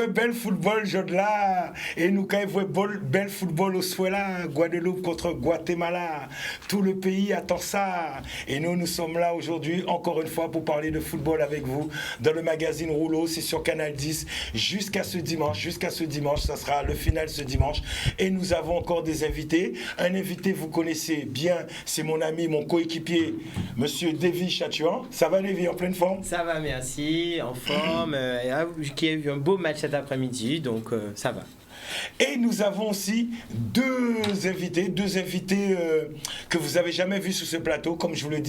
bel football, là. Et nous, quand bel football au soir là, Guadeloupe contre Guatemala. Tout le pays attend ça. Et nous sommes là aujourd'hui, encore une fois, pour parler de football avec vous. Dans le magazine Rouleau, c'est sur Canal 10. Jusqu'à ce dimanche, ça sera le final ce dimanche. Et nous avons encore des invités. Un invité, vous connaissez bien, c'est mon ami, mon coéquipier, Monsieur Davy Chatouan. Ça va, Davy, en pleine forme? Ça va, merci, en forme. Qui a eu un beau match cet après-midi, donc ça va. Et nous avons aussi deux invités que vous avez jamais vus sur ce plateau. Comme je vous l'ai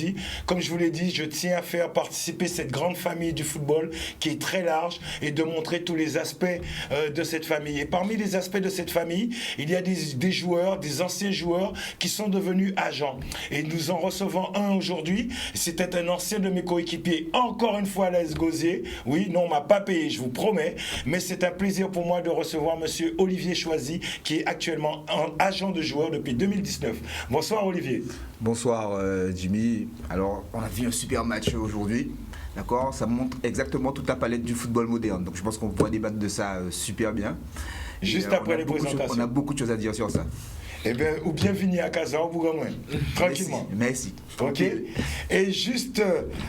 dit, je tiens à faire participer cette grande famille du football qui est très large et de montrer tous les aspects de cette famille. Et parmi les aspects de cette famille, il y a des joueurs, des anciens joueurs qui sont devenus agents. Et nous en recevons un aujourd'hui. C'était un ancien de mes coéquipiers, encore une fois à l'AS Gosier. Oui, non, on m'a pas payé, je vous promets. Mais c'est un plaisir pour moi de recevoir Monsieur Olivier Choisy, qui est actuellement agent de joueur depuis 2019. Bonsoir Olivier. Bonsoir Jimmy. Alors, on a vu un super match aujourd'hui. D'accord, ça montre exactement toute la palette du football moderne. Donc je pense qu'on pourra débattre de ça super bien. Juste après les présentations. On a beaucoup de choses à dire sur ça. Eh bien, ou bienvenue à Casa, au Bougamouin. Tranquillement. Merci. Ok. Et juste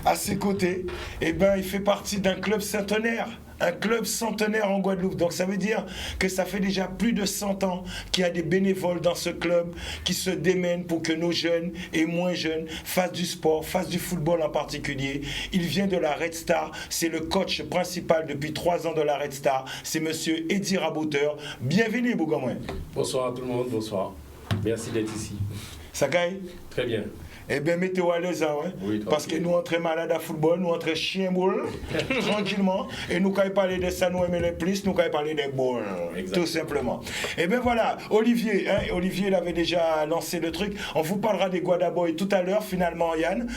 à ses côtés, eh ben, il fait partie d'un club centenaire. Un club centenaire en Guadeloupe. Donc ça veut dire que ça fait déjà plus de 100 ans qu'il y a des bénévoles dans ce club qui se démènent pour que nos jeunes et moins jeunes fassent du sport, fassent du football en particulier. Il vient de la Red Star. C'est le coach principal depuis 3 ans de la Red Star. C'est monsieur Eddy Raboteur. Bienvenue, Bougamouin. Bonsoir à tout le monde, bonsoir. Merci d'être ici. Ça gagne? Très bien. Eh bien, mettez-vous à l'aise, hein, oui, parce que nous, on est très malades à football, nous, on est très chien boule, tranquillement. Et nous, quand il parle de ça, nous aimons les plus, nous, quand il parle des balles, tout simplement. Eh bien, voilà, Olivier, il avait déjà lancé le truc. On vous parlera des Guadaboy tout à l'heure, finalement, Yann.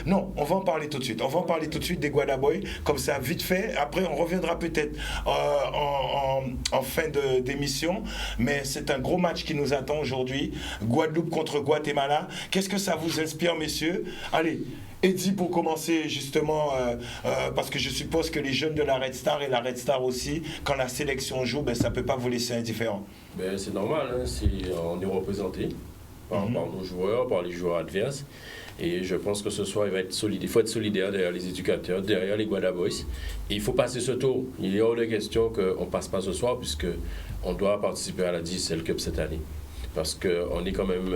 Non, on va en parler tout de suite. On va en parler tout de suite des Guadaboy, comme ça, vite fait. Après, on reviendra peut-être en fin d'émission. Mais c'est un gros match qui nous attend aujourd'hui. Guadeloupe contre Guatemala. Qu'est-ce que ça vous inspire, messieurs? Allez, Eddy, pour commencer, justement, parce que je suppose que les jeunes de la Red Star et la Red Star aussi, quand la sélection joue, ben, ça ne peut pas vous laisser indifférent. Ben, c'est normal, hein, on est représenté par nos joueurs, par les joueurs adverses. Et je pense que ce soir, il faut être solidaire derrière les éducateurs, derrière les Guadaboys. Et il faut passer ce tour. Il est hors de question qu'on ne passe pas ce soir, puisqu'on doit participer à la DSL Cup cette année. Parce qu'on est quand même,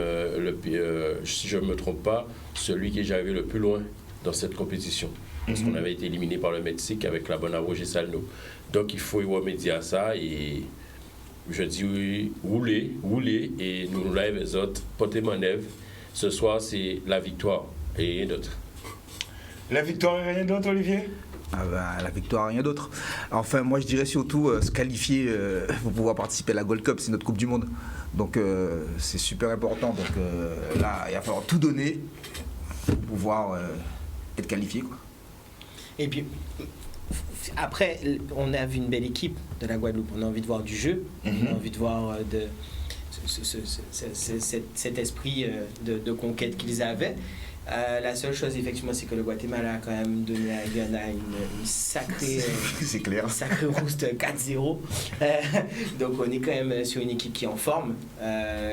si je ne me trompe pas, celui qui est arrivé le plus loin dans cette compétition. Parce qu'on avait été éliminé par le Mexique avec la bonne Roger Salno. Donc il faut y remédier à ça. Et je dis oui, rouler et nous lève les autres, porter manœuvre. Ce soir, c'est la victoire et rien d'autre. La victoire et rien d'autre, Olivier? La victoire, rien d'autre. Enfin, moi, je dirais surtout se qualifier pour pouvoir participer à la Gold Cup. C'est notre Coupe du Monde. Donc, c'est super important. Donc, là, il va falloir tout donner pour pouvoir être qualifié, quoi. Et puis, après, on a vu une belle équipe de la Guadeloupe. On a envie de voir du jeu. On a envie de voir cet esprit de conquête qu'ils avaient. La seule chose, effectivement, c'est que le Guatemala a quand même donné à Guyana une sacrée c'est clair. Sacrée rouste 4-0. Donc on est quand même sur une équipe qui est en forme,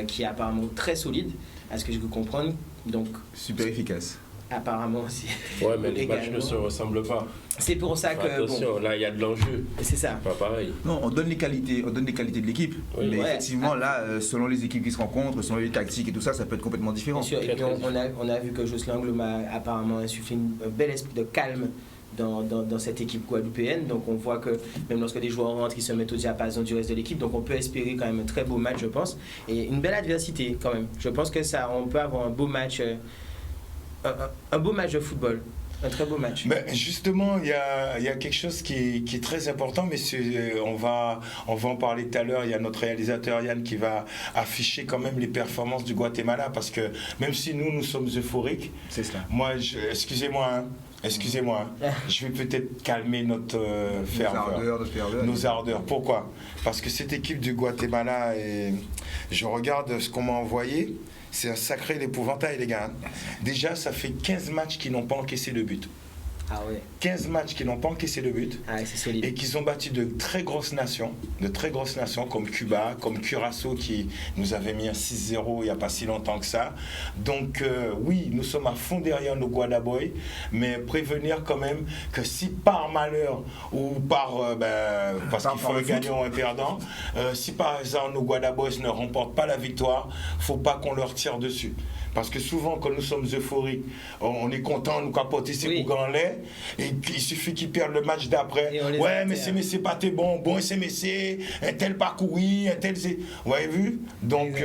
qui est apparemment très solide, à ce que je peux comprendre. Donc, super efficace. Apparemment aussi. Ouais, mais les matchs ne se ressemblent pas. C'est pour ça que... Attention, là, il y a de l'enjeu. C'est ça. Pas pareil. Non, on donne les qualités de l'équipe. Oui, mais effectivement, là, selon les équipes qui se rencontrent, selon les tactiques et tout ça, ça peut être complètement différent. Bien sûr. Et puis, on a vu que Jocelyn Anglom a apparemment insufflé un bel esprit de calme dans cette équipe guadeloupéenne. Donc, on voit que même lorsque des joueurs rentrent, ils se mettent au diapason du reste de l'équipe. Donc, on peut espérer quand même un très beau match, je pense. Et une belle adversité, quand même. Je pense que on peut avoir un beau match... un beau match de football, un très beau match. Mais justement, il y a quelque chose qui est très important, mais on va en parler tout à l'heure. Il y a notre réalisateur Yann qui va afficher quand même les performances du Guatemala, parce que même si nous sommes euphoriques, c'est cela. Moi, excusez-moi, je vais peut-être calmer notre ferveur, nos ardeurs. Pourquoi? Parce que cette équipe du Guatemala, je regarde ce qu'on m'a envoyé. C'est un sacré épouvantail, les gars. Déjà, ça fait 15 matchs qu'ils n'ont pas encaissé de but. Ah ouais. 15 matchs qui n'ont pas encaissé de but. Ah, c'est solide. Et qu'ils ont battu de très grosses nations comme Cuba, comme Curaçao qui nous avait mis un 6-0 il n'y a pas si longtemps que ça. Donc oui, nous sommes à fond derrière nos Guadaboy, mais prévenir quand même que si par malheur ou parce qu'il faut un gagnant ou un perdant, si par exemple nos Guadaboys ne remportent pas la victoire, il ne faut pas qu'on leur tire dessus. Parce que souvent, quand nous sommes euphoriques, on est content, nous capoter ces coups en l'air, et il suffit qu'ils perdent le match d'après. Ouais, mais c'est pas tes bon, c'est Messé, un tel parcours, un tel. Vous avez vu? Donc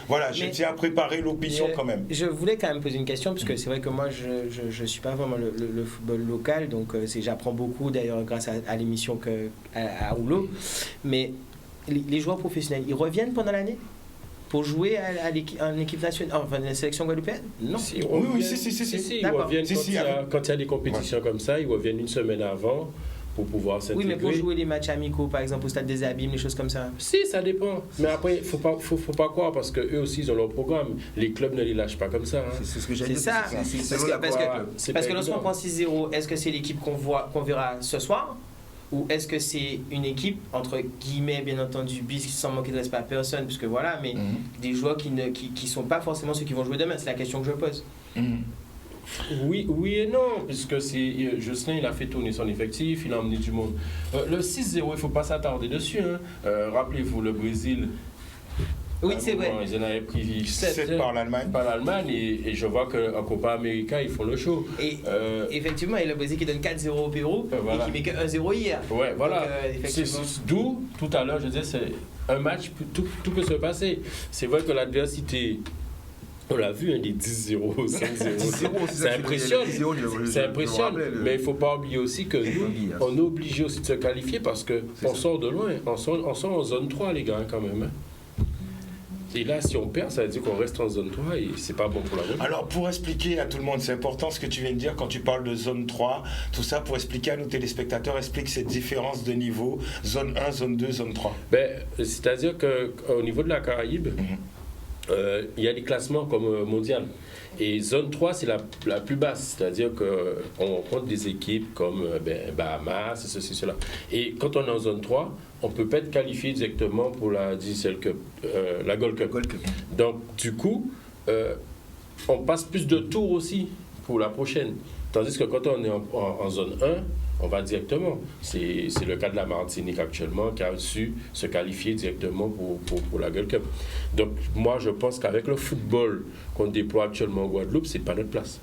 voilà, je tiens à préparer l'opinion quand même. Je voulais quand même poser une question, parce que c'est vrai que moi, je suis pas vraiment le football local, donc j'apprends beaucoup d'ailleurs grâce à l'émission à Oulo. Mais les joueurs professionnels, ils reviennent pendant l'année pour jouer en équipe nationale, enfin la sélection guadeloupéenne? Non. Si, ils reviennent quand il y a des compétitions comme ça, ils reviennent une semaine avant pour pouvoir s'intégrer. Oui, mais pour jouer les matchs amicaux, par exemple au Stade des Abîmes, les choses comme ça. Si, ça dépend. Mais après, il faut pas croire, parce qu'eux aussi, ils ont leur programme. Les clubs ne les lâchent pas comme ça. Hein. C'est ce que j'ai dit. C'est ça. Parce que lorsqu'on prend 6-0, est-ce que c'est l'équipe qu'on verra ce soir? Ou est-ce que c'est une équipe, entre guillemets, bien entendu, sans manquer de respect à personne, puisque voilà, mais des joueurs qui ne sont pas forcément ceux qui vont jouer demain? C'est la question que je pose. Oui et non, puisque Jocelyn, il a fait tourner son effectif, il a emmené du monde. Le 6-0, il ne faut pas s'attarder dessus. Hein. Rappelez-vous, le Brésil. Oui, c'est vrai. Ils en avaient pris 7 par l'Allemagne. Et je vois qu'en Copa América, ils font le show. Et effectivement, il y a le Brésil qui donne 4-0 au Pérou et qui met que 1-0 hier. Ouais, voilà. D'où, tout à l'heure, je disais, c'est un match, tout peut se passer. C'est vrai que l'adversité, on l'a vu, des 10-0, 5-0, ça impressionne. Ça impressionne. Mais il ne faut pas oublier aussi que nous, on est obligé aussi de se qualifier parce qu'on sort de loin. On sort en zone 3, les gars, quand même. Et là, si on perd, ça veut dire qu'on reste en zone 3 et c'est pas bon pour la route. Alors, pour expliquer à tout le monde, c'est important ce que tu viens de dire quand tu parles de zone 3, tout ça pour expliquer à nos téléspectateurs, explique cette différence de niveau, zone 1, zone 2, zone 3. C'est-à-dire qu'au niveau de la Caraïbe, il y a des classements comme mondial. Et zone 3, c'est la plus basse, c'est-à-dire qu'on rencontre des équipes comme Bahamas, ceci, cela. Et quand on est en zone 3, on ne peut pas être qualifié directement pour la Gold Cup. Donc, du coup, on passe plus de tours aussi pour la prochaine. Tandis que quand on est en zone 1, on va directement. C'est le cas de la Martinique actuellement qui a su se qualifier directement pour la Gold Cup. Donc moi je pense qu'avec le football qu'on déploie actuellement en Guadeloupe, c'est pas notre place.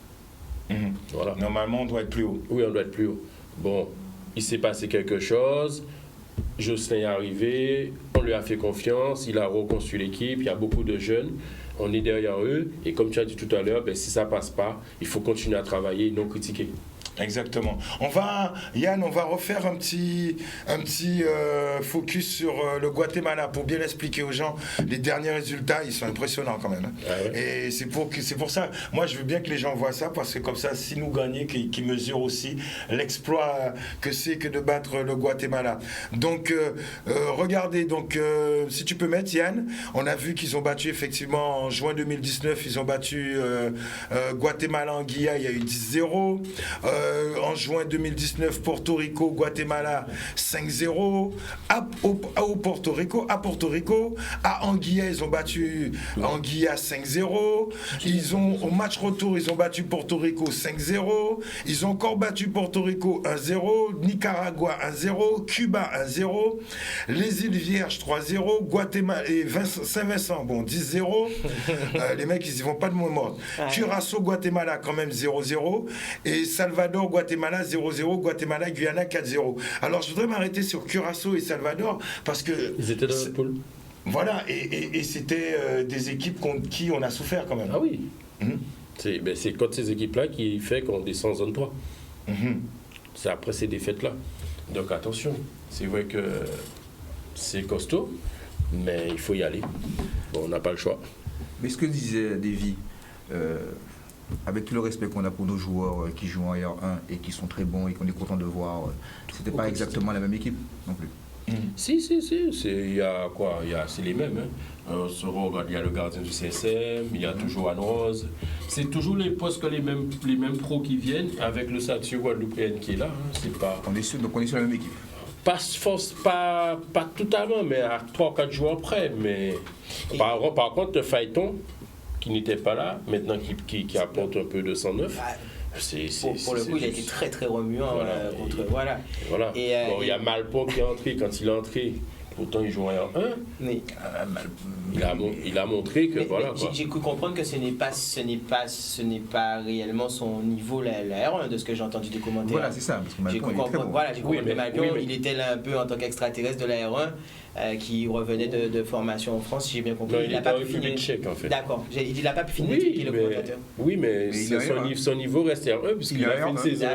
Voilà. Normalement on doit être plus haut. Oui, on doit être plus haut. Bon, il s'est passé quelque chose, Jocelyn est arrivé, on lui a fait confiance, il a reconstruit l'équipe, il y a beaucoup de jeunes. On est derrière eux et comme tu as dit tout à l'heure, si ça passe pas, il faut continuer à travailler et non critiquer. Exactement. Yann, on va refaire un petit focus sur le Guatemala pour bien expliquer aux gens les derniers résultats. Ils sont impressionnants quand même. Hein. Ah ouais. Et c'est pour ça, moi je veux bien que les gens voient ça parce que comme ça, si nous gagnons, qu'ils mesurent aussi l'exploit que c'est que de battre le Guatemala. Donc, regardez, si tu peux mettre Yann, on a vu qu'ils ont battu effectivement en juin 2019, ils ont battu Guatemala en Guilla, il y a eu 10-0. En juin 2019, Porto Rico, Guatemala 5-0. À Porto Rico, à Anguilla, ils ont battu Anguilla 5-0. Au match retour, ils ont battu Porto Rico 5-0. Ils ont encore battu Porto Rico 1-0. Nicaragua 1-0. Cuba 1-0. Les îles Vierges 3-0. Guatemala et Saint-Vincent, 10-0. Les mecs, ils y vont pas de mots morts. Curaçao, Guatemala, quand même 0-0. Et Salvador, Guatemala 0-0, Guatemala, Guyana 4-0. Alors je voudrais m'arrêter sur Curaçao et Salvador parce que... Ils étaient dans notre poule. Voilà, et c'était des équipes contre qui on a souffert quand même. Ah oui. C'est contre ces équipes-là qui fait qu'on descend en zone 3. C'est après ces défaites-là. Donc attention, c'est vrai que c'est costaud, mais il faut y aller. Bon, on n'a pas le choix. Mais ce que disait Davy, avec tout le respect qu'on a pour nos joueurs qui jouent en R1 et qui sont très bons et qu'on est content de voir, c'était pas exactement la même équipe non plus. Si, il y a quoi? C'est les mêmes. Hein. Il y a le gardien du CSM, il y a toujours Anne Rose. C'est toujours les postes que les mêmes pros qui viennent avec le statut guadeloupéen qui est là. Hein. C'est pas... On est sur la même équipe. Pas totalement, mais à 3-4 joueurs près. Mais par contre, le Phaéton, qui n'était pas là, maintenant qui apporte un peu de 109. Pour le coup, il a été très très remuant contre. Voilà. Et, il y a Malpo qui est entré. Quand il est entré, pourtant il jouait en 1. Mais, il a montré que voilà. J'ai cru comprendre que ce n'est pas réellement son niveau la R1 de ce que j'ai entendu des commentaires. Voilà, c'est ça. Parce que j'ai cru comprendre que Malpo, il était là un peu en tant qu'extraterrestre de la R1. Qui revenait de formation en France, si j'ai bien compris. Non, il n'a pas pu finir tchèque, en fait. D'accord, il n'a pas pu finir le commentateur. Oui, mais son niveau restait R1 puisqu'il a fait une saison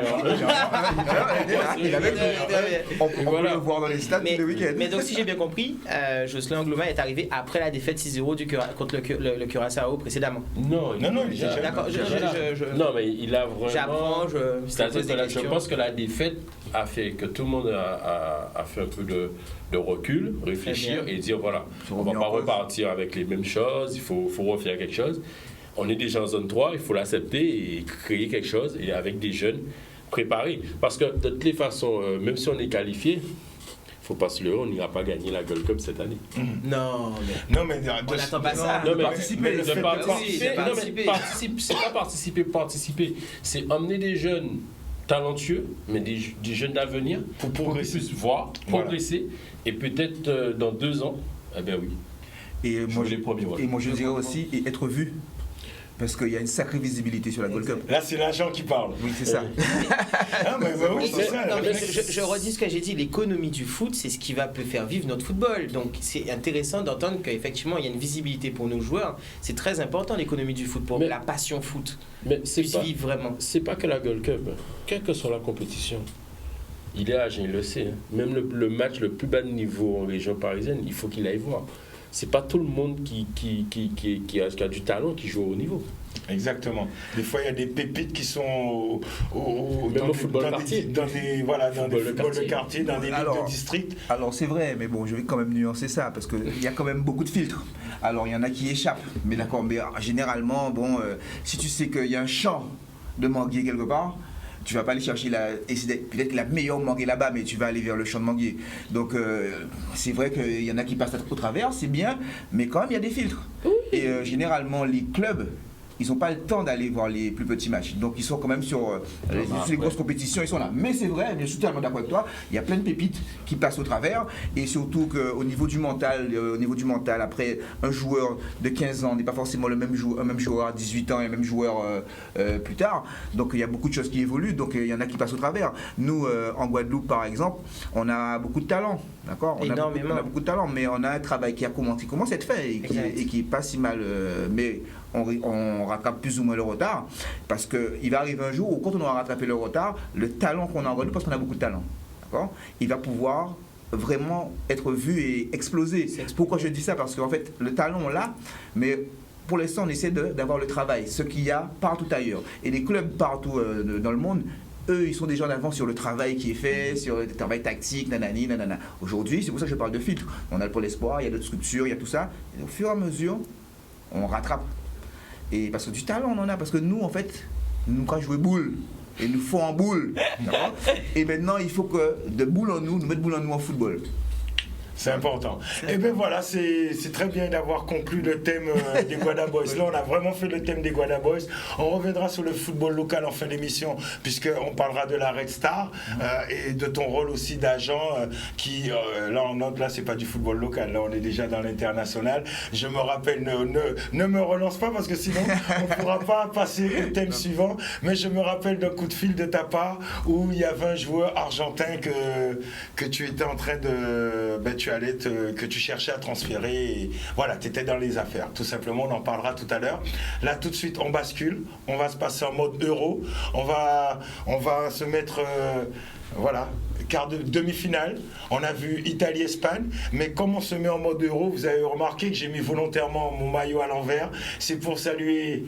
On peut le voir dans les stats tous les week-ends. Mais donc, si j'ai bien compris, Jocelyn Angloma est arrivé après la défaite 6-0 contre le Curaçao précédemment. Non, d'accord. Non, mais il a vraiment. J'apprends, je pense que la défaite a fait que tout le monde a fait un peu de recul, réfléchir et dire voilà, on ne va pas repartir avec les mêmes choses, il faut refaire quelque chose. On est déjà en zone 3, il faut l'accepter et créer quelque chose et avec des jeunes préparés. Parce que de toutes les façons, même si on est qualifié, il ne faut pas se leurrer, on n'ira pas gagner la Gold Cup cette année. Non, mais on n'attend pas ça. Non, mais participer. C'est pas participer. C'est emmener des jeunes talentueux, mais des jeunes d'avenir pour progresser, progresser, et peut-être dans 2 ans, eh bien oui. Et moi je dirais aussi être vu. Parce qu'il y a une sacrée visibilité sur la Gold Cup. Là, c'est l'agent qui parle. Oui, c'est ça. C'est ça. Je redis ce que j'ai dit, l'économie du foot, c'est ce qui peut faire vivre notre football. Donc, c'est intéressant d'entendre qu'effectivement, il y a une visibilité pour nos joueurs. C'est très important, l'économie du foot, pour la passion foot. Mais c'est pas vivre vraiment. C'est pas que la Gold Cup. Quelle que soit la compétition, il est âgé, il le sait. Hein. Même le match le plus bas de niveau en région parisienne, il faut qu'il aille voir. C'est pas tout le monde qui a du talent qui joue au haut niveau. Exactement. Des fois, il y a des pépites qui sont dans le football de quartier, dans des ligues de district. Alors, c'est vrai, mais bon, je vais quand même nuancer ça, parce qu'il y a quand même beaucoup de filtres. Alors, il y en a qui échappent, mais d'accord, mais généralement, si tu sais qu'il y a un champ de manguier quelque part, tu vas pas aller chercher peut-être la meilleure manguier là-bas, mais tu vas aller vers le champ de manguier. Donc c'est vrai qu'il y en a qui passent au travers, c'est bien, mais quand même il y a des filtres. Et généralement les clubs, ils n'ont pas le temps d'aller voir les plus petits matchs. Donc ils sont quand même sur les grosses compétitions, ils sont là. Mais c'est vrai, je suis totalement d'accord avec toi, il y a plein de pépites qui passent au travers. Et surtout qu'au niveau du mental, après un joueur de 15 ans n'est pas forcément un même joueur à 18 ans et un même joueur plus tard. Donc il y a beaucoup de choses qui évoluent, donc il y en a qui passent au travers. Nous, en Guadeloupe par exemple, on a beaucoup de talent. D'accord, on a beaucoup de talent, mais on a un travail qui commence à être fait et qui est pas si mal. Mais on rattrape plus ou moins le retard, parce qu'il va arriver un jour où quand on aura rattrapé le retard, le talent qu'on a en Guadeloupe, parce qu'on a beaucoup de talent, d'accord, il va pouvoir vraiment être vu et exploser. Pourquoi je dis ça? Parce qu'en fait, le talent on l'a, mais pour l'instant on essaie d'avoir le travail, ce qu'il y a partout ailleurs. Et les clubs partout dans le monde, eux, ils sont déjà en avance sur le travail qui est fait, sur le travail tactique, nanani, nanana. Aujourd'hui, c'est pour ça que je parle de filtre. On a le pôle espoir, il y a d'autres structures, il y a tout ça. Et au fur et à mesure, on rattrape. Et parce que du talent, on en a. Parce que nous, en fait, nous, quand jouer boule, et nous faut en boule. Et maintenant, il faut que de boule en nous mettre boule en nous en football. C'est important. Et bien voilà, c'est très bien d'avoir conclu le thème des Guada Boys. Là, on a vraiment fait le thème des Guada Boys. On reviendra sur le football local en fin d'émission, puisqu'on parlera de la Red Star et de ton rôle aussi d'agent qui, là, on note, là, c'est pas du football local. Là, on est déjà dans l'international. Je me rappelle, ne me relance pas, parce que sinon, on ne pourra pas passer au thème suivant. Mais je me rappelle d'un coup de fil de ta part où il y avait un joueur argentin que tu étais en train de... que tu cherchais à transférer, et voilà, tu étais dans les affaires, tout simplement. On en parlera tout à l'heure. Là, tout de suite, on bascule, on va se passer en mode euro, on va se mettre quart de demi-finale. On a vu Italie-Espagne, mais comme on se met en mode euro, vous avez remarqué que j'ai mis volontairement mon maillot à l'envers. C'est pour saluer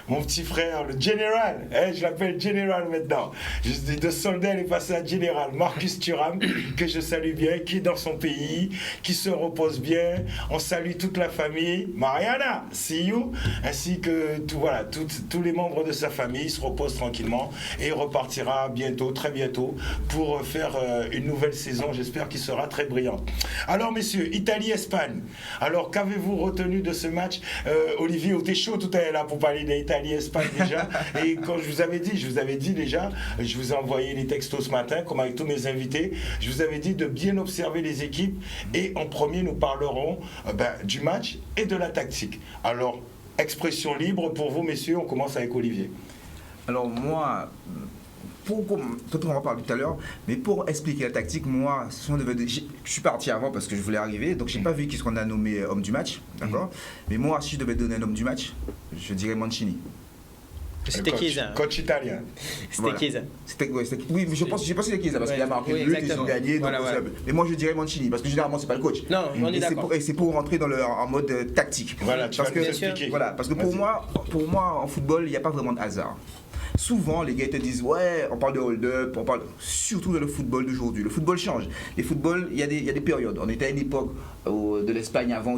mon petit frère, le général, je l'appelle général maintenant. De soldat, il est passé à général. Marcus Thuram, que je salue bien, qui est dans son pays, qui se repose bien. On salue toute la famille. Mariana, see you, ainsi que tous les membres de sa famille se reposent tranquillement et il repartira bientôt, très bientôt, pour faire une nouvelle saison, j'espère qu'il sera très brillante. Alors messieurs, Italie-Espagne. Alors qu'avez-vous retenu de ce match? Olivier, vous êtes chaud tout à l'heure là pour parler d'Italie-Espagne déjà. Et quand je vous avais dit déjà, je vous ai envoyé les textos ce matin, comme avec tous mes invités, je vous avais dit de bien observer les équipes et en premier nous parlerons du match et de la tactique. Alors, expression libre pour vous messieurs, on commence avec Olivier. Alors moi, peut-être on va parler tout à l'heure, mais pour expliquer la tactique, moi, je suis parti avant parce que je voulais arriver, donc j'ai pas vu qui qu'on a nommé homme du match, d'accord. Mais moi, si je devais donner un homme du match, je dirais Mancini. C'était Chiesa. Coach italien. C'était Chiesa. Oui, mais je pense que c'était Chiesa parce qu'il a marqué le but, ils ont gagné. Donc voilà. Mais moi, je dirais Mancini parce que généralement, c'est pas le coach. Non, on est d'accord. Et c'est pour rentrer en mode tactique. Voilà, tu vas nous expliquer. Voilà, parce que pour moi, en football, il n'y a pas vraiment de hasard. Souvent, les gars te disent ouais, on parle de hold-up, on parle surtout de le football d'aujourd'hui. Le football change. Les footballs, il y a des périodes. On était à une époque de l'Espagne avant,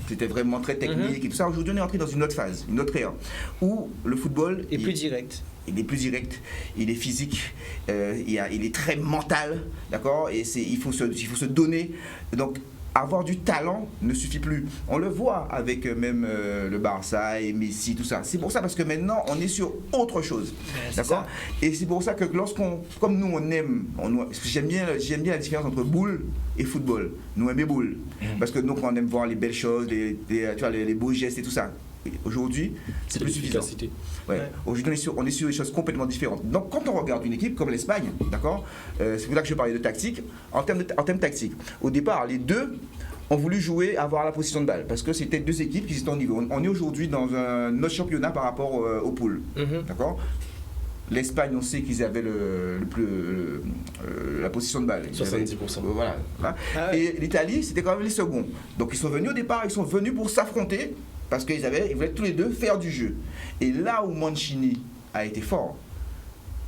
c'était vraiment très technique et tout ça. Aujourd'hui, on est entré dans une autre phase, une autre ère, où le football est plus direct. Il est plus direct, il est physique, il est très mental, d'accord. Et il faut se donner. Donc, avoir du talent ne suffit plus. On le voit avec même le Barça et Messi, tout ça. C'est pour ça parce que maintenant, on est sur autre chose. D'accord. Et c'est pour ça que comme nous, j'aime bien la différence entre boule et football. Nous aimons boule. Parce que donc, on aime voir les belles choses, les beaux gestes et tout ça. Aujourd'hui, c'est plus suffisant. Ouais. Aujourd'hui, on est sur des choses complètement différentes. Donc, quand on regarde une équipe comme l'Espagne, d'accord, c'est pour ça que je parlais de tactique. En termes tactique, au départ, les deux ont voulu jouer, avoir la position de balle, parce que c'était deux équipes qui étaient au niveau. On est aujourd'hui dans un autre championnat par rapport aux poules, d'accord. L'Espagne, on sait qu'ils avaient la position de balle. 70%. Voilà. Ah ouais. Et l'Italie, c'était quand même les seconds. Donc, ils sont venus au départ, ils sont venus pour s'affronter. Parce qu'ils voulaient tous les deux faire du jeu. Et là où Mancini a été fort,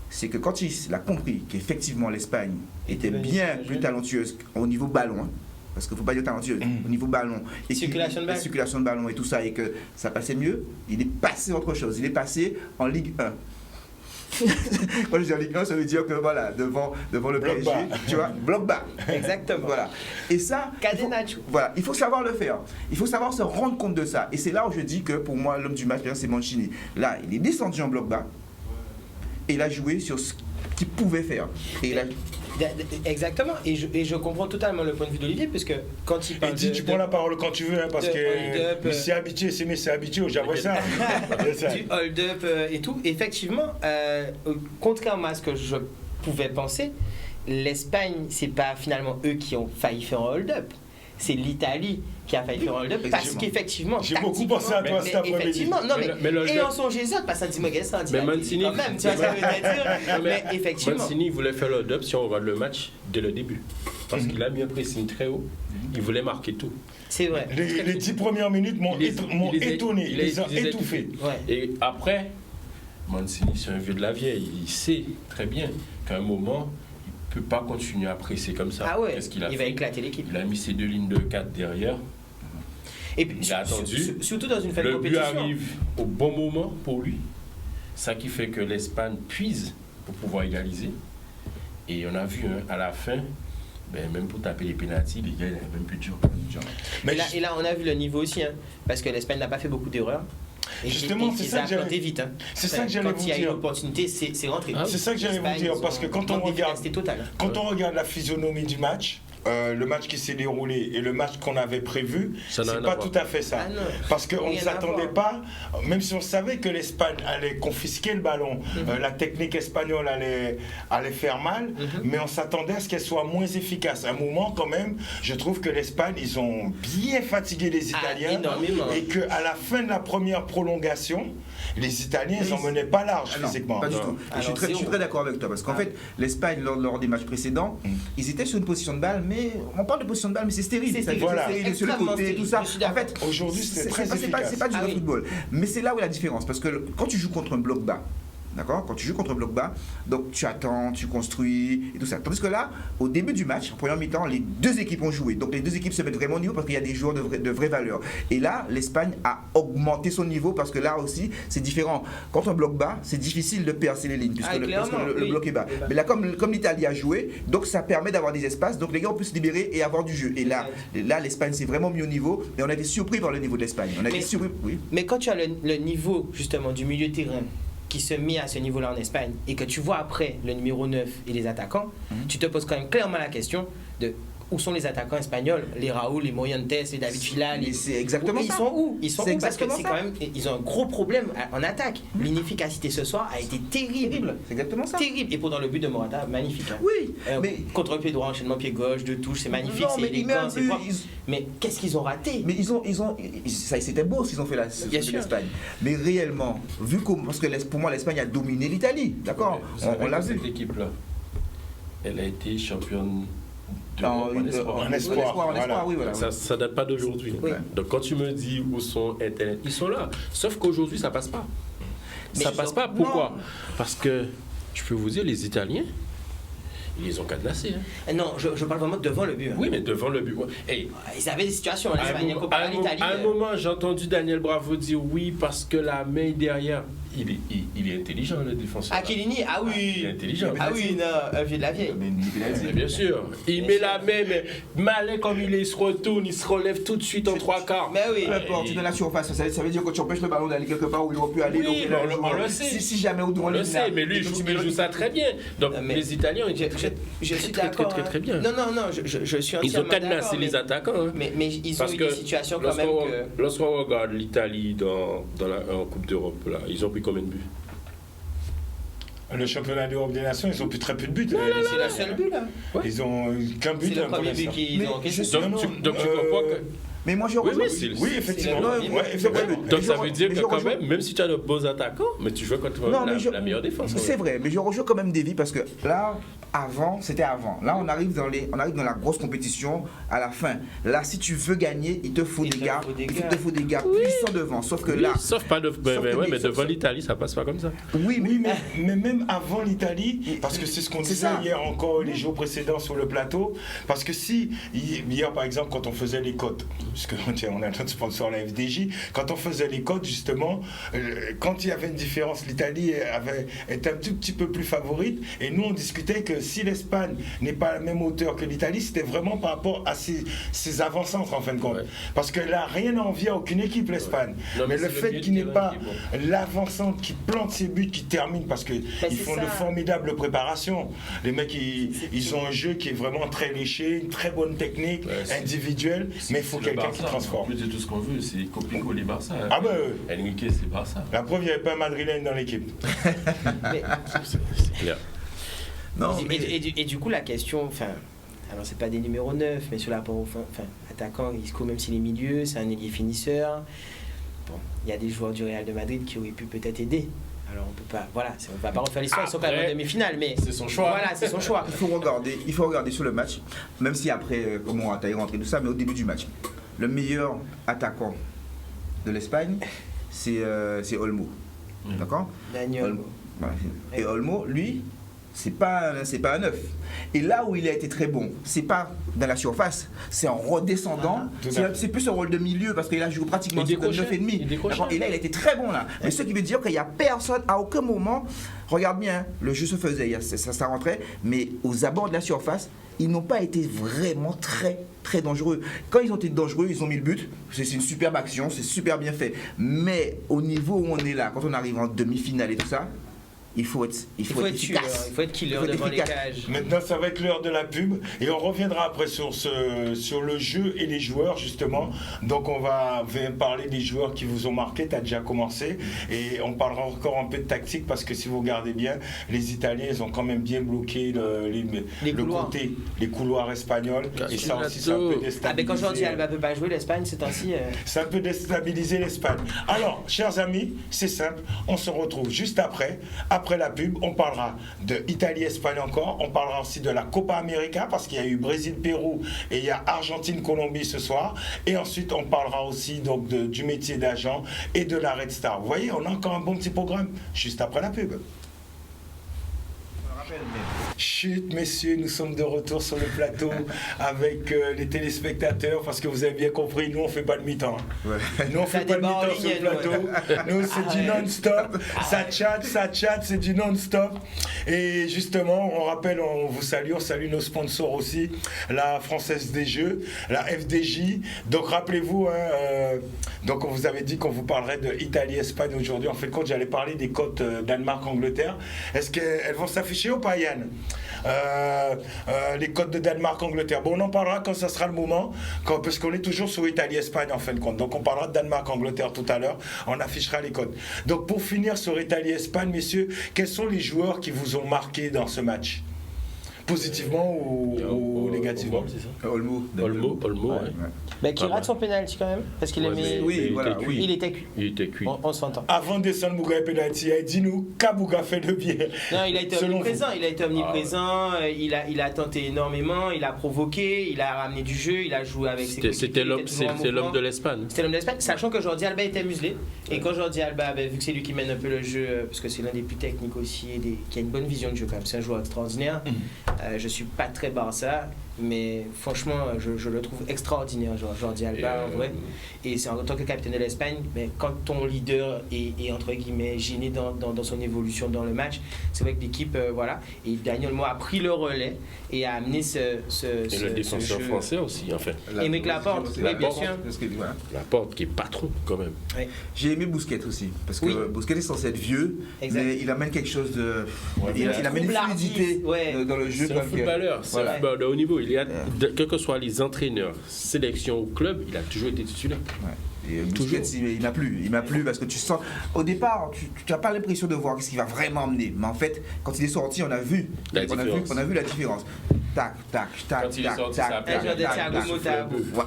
c'est que quand il a compris qu'effectivement l'Espagne était bien plus talentueuse au niveau ballon, parce qu'il ne faut pas dire talentueuse, au niveau ballon, et circulation de ballon et tout ça, et que ça passait mieux, il est passé à autre chose. Il est passé en Ligue 1. Quand je dis en Ligue 1, ça veut dire que voilà, devant le bloc PSG, tu vois, bloc bas. Exactement. Voilà. Et ça, il faut savoir le faire. Il faut savoir se rendre compte de ça. Et c'est là où je dis que pour moi, l'homme du match, c'est Mancini. Là, il est descendu en bloc bas et il a joué sur ce qu'il pouvait faire. Et il a... Exactement, et je comprends totalement le point de vue d'Olivier, puisque quand il parle tu prends la parole quand tu veux, hein, parce que c'est habitué, c'est habitué, j'avoue ça. Du hold-up et tout, effectivement, contrairement à ce que je pouvais penser, l'Espagne, c'est pas finalement eux qui ont failli faire un hold-up, c'est l'Italie qui a failli faire un hold-up, parce qu'effectivement, j'ai beaucoup pensé à toi cet après-midi. Effectivement, non mais et en songez ça, parce que ça dit moi ça dit. Mais Mancini, quand même, tu vois ce que je veux dire. Mais effectivement, Mancini voulait faire le hold-up si on regarde le match dès le début, parce qu'il a mis un pressing très haut, il voulait marquer tout. C'est vrai. Les 10 premières minutes m'ont étonné, ils les ont étouffés. Et après, Mancini, c'est un vieux de la vieille, il sait très bien qu'à un moment, il ne peut pas continuer à presser comme ça. Ah ouais, qu'est-ce qu'il a fait? Il va éclater l'équipe. Il a mis ses deux lignes de 4 derrière. Et puis, il a attendu. Surtout dans une fin de compétition. Le but arrive au bon moment pour lui. Ça qui fait que l'Espagne puise pour pouvoir égaliser. Et on a vu à la fin, même pour taper les pénaltys, les gars, ils avaient même plus dur. Et là, on a vu le niveau aussi, hein, parce que l'Espagne n'a pas fait beaucoup d'erreurs. Et justement, c'est ça que j'allais vite. Hein. C'est ça que j'allais vous dire. Quand il y a une opportunité, c'est rentré. C'est ça que j'allais vous dire, parce que quand on regarde la physionomie du match, le match qui s'est déroulé et le match qu'on avait prévu, c'est pas tout à fait ça. Ah parce qu'on ne s'attendait pas, même si on savait que l'Espagne allait confisquer le ballon, la technique espagnole allait faire mal, mais on s'attendait à ce qu'elle soit moins efficace. À un moment, quand même, je trouve que l'Espagne, ils ont bien fatigué les Italiens, énormément. et qu'à la fin de la première prolongation, les Italiens, ils n'en menaient pas large Ah non, physiquement. pas du Non. tout. Alors, Je suis très d'accord avec toi parce qu'en fait, l'Espagne, lors des matchs précédents, ils étaient sur une position de balle, mais on parle de position de balle, mais c'est stérile. C'est C'est-à-dire stérile, c'est stérile sur le extrêmement côté, tout stérile, ça. je suis En d'accord. fait, Aujourd'hui, c'était très c'est efficace. pas du Ah vrai oui. football. Mais c'est là où est la différence parce que quand tu joues contre un bloc bas, d'accord, quand tu joues contre un bloc bas, donc tu attends, tu construis et tout ça. Tandis que là, au début du match, en première mi-temps, les deux équipes ont joué. Donc les deux équipes se mettent vraiment au niveau parce qu'il y a des joueurs de vraie valeur. Et là, l'Espagne a augmenté son niveau parce que là aussi, c'est différent. Quand on bloc bas, c'est difficile de percer les lignes puisque Ah, parce que clairement, le oui. bloc est bas. Mais là, comme l'Italie a joué, donc ça permet d'avoir des espaces. Donc les gars ont pu se libérer et avoir du jeu. Et là, l'Espagne s'est vraiment mis au niveau. Et on a été surpris par le niveau de l'Espagne. On a été surpris, oui. Mais quand tu as le niveau justement du milieu de terrain qui se met à ce niveau-là en Espagne et que tu vois après le numéro 9 et les attaquants, tu te poses quand même clairement la question de où sont les attaquants espagnols, les Raúl, les Morientes, les David Villa, Mais c'est exactement ils ça. sont où? Ils sont C'est où? Parce que exactement c'est ça. quand même ils ont un gros problème en attaque. L'inefficacité ce soir a été terrible. C'est exactement ça. Terrible. Et pourtant le but de Morata, magnifique. Hein. Oui, mais Contre pied droit, enchaînement pied gauche, de touche, c'est magnifique, non, c'est mais il met un élégant, c'est but, propre. Mais qu'est-ce qu'ils ont raté? Mais ça c'était beau ce qu'ils ont fait là, Bien sur sûr. l'Espagne. Mais réellement, vu comment, parce que pour moi l'Espagne a dominé l'Italie, d'accord, Vous savez on l'a que vu. Cette équipe-là, elle a été championne En d'Europe en espoir. espoir, oui, voilà. Ça date pas d'aujourd'hui. Oui. Donc quand tu me dis où sont Internet, ils sont là. Sauf qu'aujourd'hui, ça passe pas. Mais Ça ils passe ont- pas. Pourquoi? non. Parce que je peux vous dire, les Italiens, ils les ont cadenassés. Hein. Non, je parle vraiment devant le but. Hein. Oui, mais devant le but. Ouais. Hey, Ils avaient des situations en à un Espagne, moment- comparé à à un moment- l'Italie. à un moment, j'ai entendu Daniel Bravo dire oui parce que la main derrière, il est intelligent le défenseur. Aquilini, ah Il est oui. intelligent. Ah oui, non, un vieux de la vieille. Mais bien sûr, il met la main, mais malin comme il est, il se retourne, il se relève tout de suite en trois quarts. Mais oui. Peu importe, tu donnes la surface, ça veut dire que tu empêches le ballon d'aller quelque part où il aurait pu aller. Oui, donc, mais on le sait. Si jamais au On le sait, mais lui, il joue ça très bien. Donc Mais les Italiens, ils étaient Je suis très, d'accord. très bien. Non, je suis Ils ont entièrement cadenassé d'accord. les attaquants. Hein. Mais ils ont Parce eu que des situations quand même que... lorsqu'on regarde l'Italie en Coupe d'Europe, là, ils ont pris combien de buts? Le championnat d'Europe des Nations, ils ont plus très peu de buts. C'est la seule but là. Ils ont qu'un but. C'est le hein, premier pour but l'instant. qu'ils Mais ont encaissé. je- Donc tu comprends que... Mais moi je Oui, rejoins. oui, c'est- Oui, effectivement. c'est Ouais, effectivement. Donc ça veut dire mais que je quand rejoins- même si tu as de bons attaquants, mais tu joues contre Non, mais la meilleure défense. hein. C'est vrai, mais je rejoins quand même Davy parce que là, c'était avant. Là, on arrive dans la grosse compétition à la fin. Là, si tu veux gagner, il te faut des gars puissants devant. Sauf que Oui, là, sauf pas de... sauf que mais les- devant l'Italie, ça passe pas comme ça. oui, Oui, mais même avant l'Italie, parce que c'est ce qu'on C'est disait ça. hier encore, les jours précédents sur le plateau, parce que si, hier par exemple, quand on faisait les cotes, parce qu'on a notre sponsor la FDJ, quand on faisait les cotes, justement, quand il y avait une différence, l'Italie était un tout petit peu plus favorite, et nous on discutait que si l'Espagne n'est pas à la même hauteur que l'Italie, c'était vraiment par rapport à ses avant-centres en fin de compte. Ouais. Parce que là, rien à envier à aucune équipe, l'Espagne. Non, mais mais le c'est le fait milieu qu'il de n'ait terrain pas qui est l'avancante qui plante ses buts, qui termine, parce qu'ils c'est font ça. de formidables préparations. Les mecs, ils ont un jeu qui est vraiment très léché, une très bonne technique, Ouais, c'est- individuelle, mais il faut quelqu'un qui transforme. Plus de tout ce qu'on veut, c'est Copico, les Barça. Ah ben, Enrique, c'est Barça. la preuve, il n'y avait pas un Madrilène dans l'équipe. Mais- C'est clair. non, Et du coup, la question, enfin, alors c'est pas des numéros 9, mais sur l'apport enfin, attaquant, Isco, même s'il est milieu, c'est un ailier finisseur. Bon, il y a des joueurs du Real de Madrid qui auraient pu peut-être aider. Alors on peut pas, voilà, on va pas refaire l'histoire, ils sont quand même en Après, demi-finale, mais c'est son choix. Voilà, c'est son choix. il faut regarder sur le match, même si après, comment on a rentré tout ça, mais au début du match, le meilleur attaquant de l'Espagne, c'est Olmo. D'accord? Daniel. Olmo. Voilà. Et Olmo, lui, c'est pas un neuf. Et là où il a été très bon, c'est pas dans la surface, c'est en redescendant. Tout à fait. C'est plus un rôle de milieu parce qu'il a joué pratiquement Il sur le décrochait. 9,5. Il décrochait. D'accord. Et là, il a été très bon là. Mais ce qui veut dire qu'il n'y a personne, à aucun moment, regarde bien, hein, le jeu se faisait, ça rentrait, mais aux abords de la surface, ils n'ont pas été vraiment très très dangereux. Quand ils ont été dangereux, ils ont mis le but. C'est une superbe action, c'est super bien fait. Mais au niveau où on est là, quand on arrive en demi-finale et tout ça, il faut être efficace. Il faut être killer Il faut être devant les efficace. cages. Maintenant, ça va être l'heure de la pub et on reviendra après sur le jeu et les joueurs, justement. Donc, on va parler des joueurs qui vous ont marqué. Tu as déjà commencé et on parlera encore un peu de tactique parce que si vous regardez bien, les Italiens, ils ont quand même bien bloqué les couloirs espagnols et ça aussi, ça peut déstabiliser. Quand Jordi Alba ne peut pas jouer, l'Espagne, c'est ainsi. Ça peut déstabiliser l'Espagne. Alors, chers amis, c'est simple. On se retrouve juste après la pub. On parlera de Italie-Espagne encore. On parlera aussi de la Copa América parce qu'il y a eu Brésil-Pérou et il y a Argentine-Colombie ce soir. Et ensuite, on parlera aussi donc du métier d'agent et de la Red Star. Vous voyez, on a encore un bon petit programme juste après la pub. Chut, messieurs, nous sommes de retour sur le plateau avec les téléspectateurs parce que vous avez bien compris, nous on fait pas de mi-temps. Ouais. Nous on fait pas de mi-temps sur le plateau. Nous c'est du non-stop. Ça chatte, c'est du non-stop. Et justement, on rappelle, on vous salue, on salue nos sponsors aussi, la Française des Jeux, la FDJ. Donc rappelez-vous, donc on vous avait dit qu'on vous parlerait de Italie-Espagne aujourd'hui. En fait, quand j'allais parler des cotes Danemark-Angleterre, est-ce qu'elles vont s'afficher ou pas, Yann? Les cotes de Danemark-Angleterre. Bon, on en parlera quand ça sera le moment, parce qu'on est toujours sur Italie-Espagne en fin de compte. Donc on parlera de Danemark-Angleterre tout à l'heure, on affichera les cotes. Donc pour finir sur Italie-Espagne, messieurs, quels sont les joueurs qui vous ont marqué dans ce match? Positivement ou négativement? Olmo, ouais. Mais qui rate son pénalty quand même, parce qu'il a mis. Il était cuit. On s'entend. Avant de descendre Bouga et penalty, dis-nous, Kabouga fait le bien. Non, il a été omniprésent. Il a tenté énormément, il a provoqué, il a ramené du jeu, il a joué avec ses coéquipiers. C'était l'homme de l'Espagne. C'était l'homme de l'Espagne, sachant que Jordi Alba était muselé. Et quand Jordi Alba, vu que c'est lui qui mène un peu le jeu, parce que c'est l'un des plus techniques aussi, qui a une bonne vision de jeu quand même, c'est un joueur extraordinaire. Je suis pas très Barça, mais franchement, je le trouve extraordinaire, Jordi Alba, en vrai. Et c'est en tant que capitaine de l'Espagne, mais quand ton leader est entre guillemets gêné dans son évolution dans le match, c'est vrai que l'équipe, voilà. Et Daniel Olmo a pris le relais et a amené et le défenseur français aussi, en fait. Aymeric Laporte, oui, bien sûr. Laporte qui est patron, quand même. Oui. J'ai aimé Busquets aussi, parce que Busquets est censé être vieux, mais il amène quelque chose de... il amène une fluidité dans le jeu. C'est un footballeur, c'est un footballeur de haut niveau. Il y a, quels que soient les entraîneurs, sélection ou club, il a toujours été titulaire. Ouais. Et Busquets, il m'a plu parce que tu sens, au départ, tu n'as pas l'impression de voir ce qu'il va vraiment emmener. Mais en fait, quand il est sorti, on a vu la différence. Tac, tac, tac, quand il est sorti, ça a pris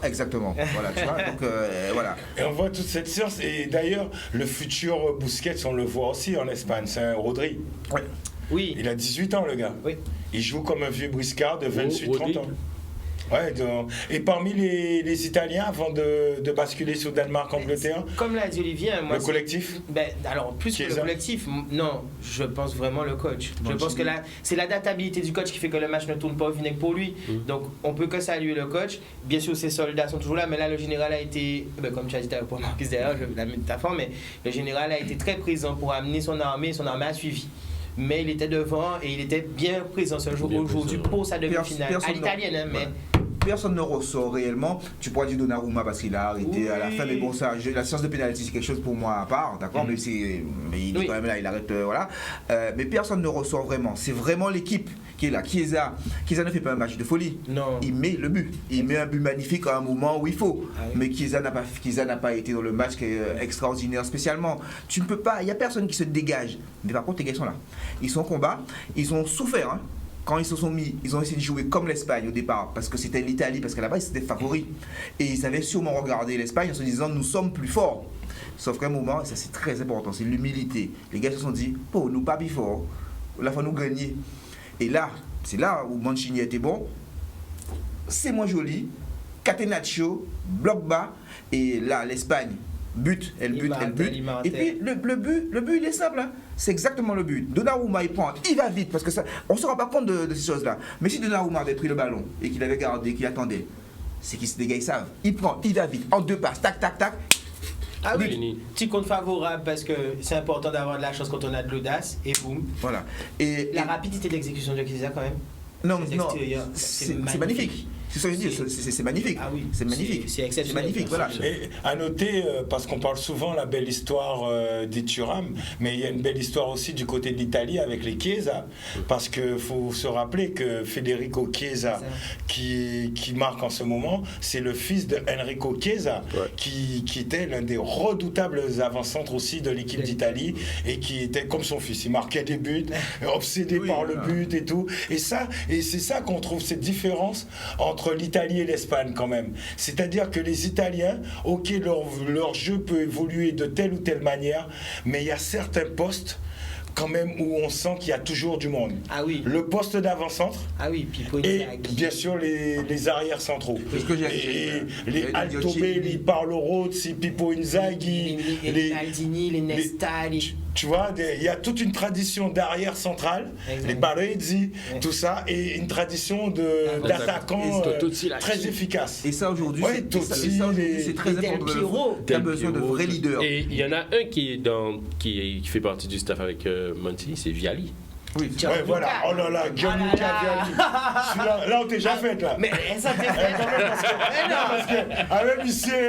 exactement. Voilà, tu vois. Donc, voilà. Et on voit toute cette science. Et d'ailleurs, le futur Busquets, on le voit aussi en Espagne. C'est un Rodri. Ouais. Oui. Il a 18 ans, le gars. Oui. Il joue comme un vieux briscard de 28-30 ans. Ouais, et parmi les Italiens, avant de basculer sur Danemark-Angleterre, comme l'a dit Olivier, moi, le collectif. Alors, plus que le collectif, non, je pense vraiment le coach. Je pense que c'est l'adaptabilité du coach qui fait que le match ne tourne pas au vinaigre pour lui. Donc, on peut que saluer le coach. Bien sûr, ses soldats sont toujours là, mais là, le général a été, comme tu as dit pour Marcus derrière, je la métaphore, mais le général a été très présent pour amener son armée a suivi. Mais il était devant et il était bien présent ce jour aujourd'hui pour sa demi-finale. À l'italienne, mais... Personne ne ressort réellement. Tu pourras dire Donnarumma parce qu'il a arrêté à la fin, mais bon, ça, la séance de pénalty, c'est quelque chose pour moi à part, d'accord, mais il est quand même là, il arrête, voilà. Mais personne ne ressort vraiment. C'est vraiment l'équipe qui est là. Chiesa ne fait pas un match de folie. Non. Il met le but. Il met un but magnifique à un moment où il faut. Mais Chiesa n'a pas été dans le match qui est extraordinaire spécialement. Tu ne peux pas, il n'y a personne qui se dégage. Mais par contre, les gars sont là. Ils sont en combat, ils ont souffert, hein. Quand ils se sont mis, ils ont essayé de jouer comme l'Espagne au départ, parce que c'était l'Italie, parce qu'à la base c'était favori. Et ils avaient sûrement regardé l'Espagne en se disant nous sommes plus forts. Sauf qu'à un moment, et ça c'est très important, c'est l'humilité. Les gars se sont dit, oh, nous pas plus forts, là il faut nous gagner. Et là, c'est là où Mancini était bon. C'est moins joli, Catenaccio, bloc bas, et là l'Espagne. Elle bute. Et puis le but il est simple, hein. C'est exactement le but. Donnarumma il prend, il va vite parce que ça, on se rend pas compte de ces choses-là. Mais si Donnarumma avait pris le ballon et qu'il avait gardé, qu'il attendait, c'est que les gars ils savent. Il prend, il va vite, en 2 passes, tac tac tac. Ah oui, petit compte favorable parce que c'est important d'avoir de la chance quand on a de l'audace et boum. Voilà. Et la rapidité d'exécution de Chiesa quand même. Non, c'est magnifique. C'est ça que je dis, c'est magnifique. Ah oui, c'est magnifique. C'est exceptionnel. C'est magnifique, voilà. Et à noter, parce qu'on parle souvent de la belle histoire des Thuram, mais il y a une belle histoire aussi du côté de l'Italie avec les Chiesa, parce qu'il faut se rappeler que Federico Chiesa, qui marque en ce moment, c'est le fils de Enrico Chiesa, qui était l'un des redoutables avant-centres aussi de l'équipe d'Italie, et qui était comme son fils, il marquait des buts, obsédé par le but et tout. Et c'est ça qu'on trouve, cette différence entre l'Italie et l'Espagne quand même. C'est-à-dire que les Italiens, ok, leur jeu peut évoluer de telle ou telle manière, mais il y a certains postes quand même où on sent qu'il y a toujours du monde. Ah oui. Le poste d'avant-centre. Ah oui, Pippo Et Inzaghi. bien sûr les arrières centraux. Et les Altobelli, Paolo Rossi, Pippo Inzaghi, les Maldini, les Nesta, tu vois, il y a toute une tradition d'arrière centrale, les Baresi, tout ça, et une tradition d'attaquants très efficaces. Et ça aujourd'hui, c'est très important. Tu as besoin de vrais leaders. Et il y en a un qui fait partie du staff avec Mancini, c'est Vialli. Oui, ouais, voilà. Oh là là, Gianluca Vialli. Là, on t'est déjà fait, là. Mais ça t'est fait. Parce que, même ici, c'est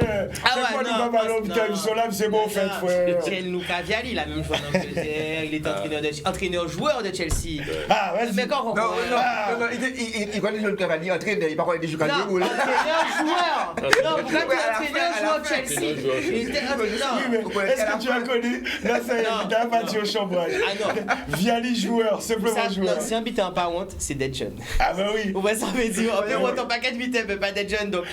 quoi nous pas à l'hôpital, ils sont là, c'est bon, fait, frère. Gianluca Vialli, il a même joué en Angleterre, il est entraîneur-joueur de Chelsea. Ah, vas-y. Mais quand on. Non, il va dire le cavalier, entraîneur, il parle des joueurs. Non, entraîneur-joueur. Non, pourquoi tu es entraîneur-joueur de Chelsea? Oui, mais est-ce que tu as connu? Là, ça y est, il t'a pas dit au chambrage. Ah non. Vialli joueur, simplement joueur. Si un but en pas honte, c'est d'être jeune. Ah bah oui. Ouais, ça veut dire, on peut autant pas 4 buts, mais pas d'être jeune. Donc,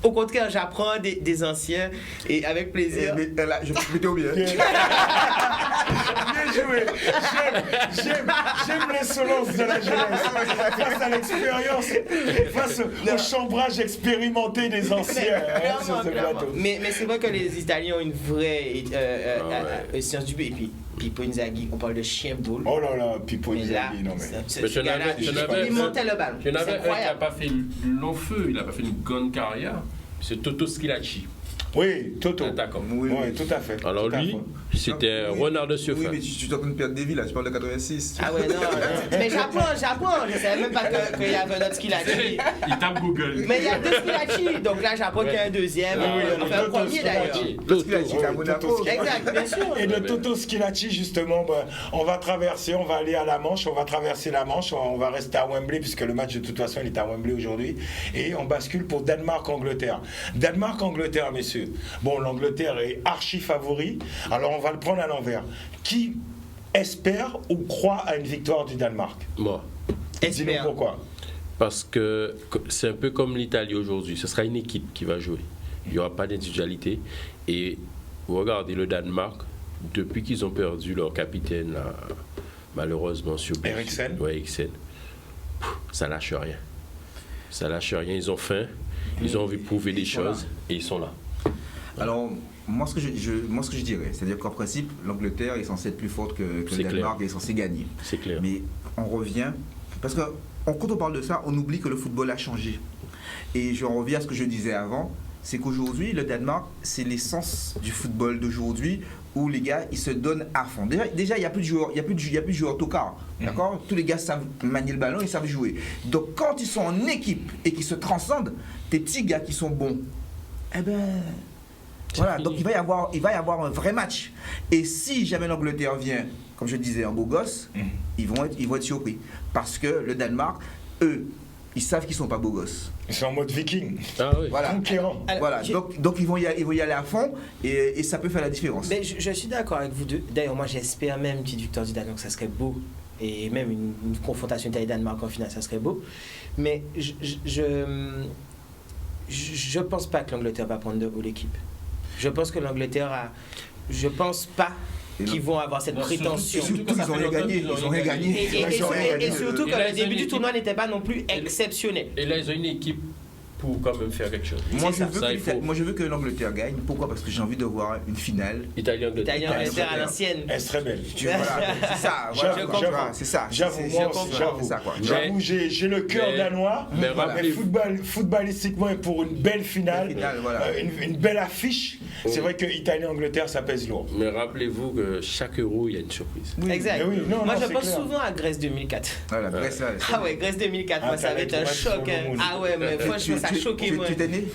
au contraire, j'apprends des anciens et avec plaisir. Mais là, je peux plutôt bien. Bien joué. J'aime l'insolence de la jeunesse. Face à l'expérience, face au chambrage expérimenté des anciens sur ce plateau. Mais c'est vrai que les Italiens ont une vraie science du but. Et puis, Pippo Inzaghi, on parle de chien boule. Oh là là, Pippo Inzaghi, non mais. Il montait le ballon. Il y en avait un qui n'a pas fait long feu, il n'a pas fait une grande carrière. C'est Toto Schilacci. Oui, Toto. Oui, tout à fait. Alors lui, c'était un renard de surface. Oui, mais tu es en train de perdre des vies là, tu parles de 86. Ah ouais, non. Mais j'apprends. Je savais même pas qu'il y avait un autre Schilacci. Il tape Google. Mais il y a deux Schilacci, donc là j'apprends qu'il y a un deuxième. Enfin, un premier d'ailleurs. Schilacci, c'est à Monaco. Exact, bien sûr. Et de Toto Schilacci, justement, on va traverser, on va aller à la Manche, on va traverser la Manche, on va rester à Wembley, puisque le match de toute façon il est à Wembley aujourd'hui, et on bascule pour Danemark-Angleterre. Danemark-Angleterre, messieurs. Bon, l'Angleterre est archi favori, alors on va le prendre à l'envers. Qui espère ou croit à une victoire du Danemark? Moi. Dis-nous pourquoi. Parce que c'est un peu comme l'Italie aujourd'hui, ce sera une équipe qui va jouer. Il n'y aura pas d'individualité. Et vous regardez le Danemark, depuis qu'ils ont perdu leur capitaine, là, malheureusement, sur Eriksen. Ouais, Eriksen. Ça lâche rien. Ça lâche rien, ils ont faim, ils ont envie de prouver des choses, et ils sont là. Alors, moi ce que je dirais, c'est-à-dire qu'en principe, l'Angleterre est censée être plus forte que le Danemark et est censée gagner. C'est clair. Mais on revient, parce que quand on parle de ça, on oublie que le football a changé. Et je reviens à ce que je disais avant, c'est qu'aujourd'hui, le Danemark, c'est l'essence du football d'aujourd'hui, où les gars, ils se donnent à fond. Déjà il n'y a plus de joueurs, il y a plus de joueurs tocards, d'accord? Tous les gars savent manier le ballon, ils savent jouer. Donc quand ils sont en équipe et qu'ils se transcendent, tes petits gars qui sont bons, eh ben... Voilà, donc il va y avoir un vrai match. Et si jamais l'Angleterre vient, comme je disais, en beau gosse, ils vont être surpris. Parce que le Danemark, eux, ils savent qu'ils ne sont pas beaux gosses. Ils sont en mode viking. Ah oui. Voilà. Conquérant. Voilà. Donc ils vont y aller à fond et ça peut faire la différence. Mais je suis d'accord avec vous deux. D'ailleurs, moi j'espère même une petite victoire du Danemark, ça serait beau. Et même une confrontation Italie-Danemark en finale, ça serait beau. Mais je pense pas que l'Angleterre va prendre de haut l'équipe. Je pense que l'Angleterre a... Je pense pas qu'ils vont avoir cette prétention. Surtout qu'ils ont rien gagné. Ils ont rien gagné. Et surtout que le début du tournoi n'était pas non plus exceptionnel. Et là, ils ont une équipe pour quand même faire quelque chose. Moi, je veux que l'Angleterre gagne. Pourquoi? Parce que j'ai envie de voir une finale. Italie-Angleterre à l'ancienne. Elle est très belle. C'est ça. C'est ça. J'avoue, j'ai le cœur danois. Mais footballistiquement, et pour une belle finale, une belle affiche, C'est vrai que Italie-Angleterre, ça pèse lourd. Mais rappelez-vous que chaque euro, il y a une surprise. Exact. Mais oui, non, Moi, non, je c'est pense clair. souvent à Grèce 2004. Ah, la Grèce, là, Ah ouais, Grèce 2004, moi, ça t'as avait été un les choc. tomates sur le moule. Ah ouais, mais franchement, ça a choqué, moi. Tu t'es né?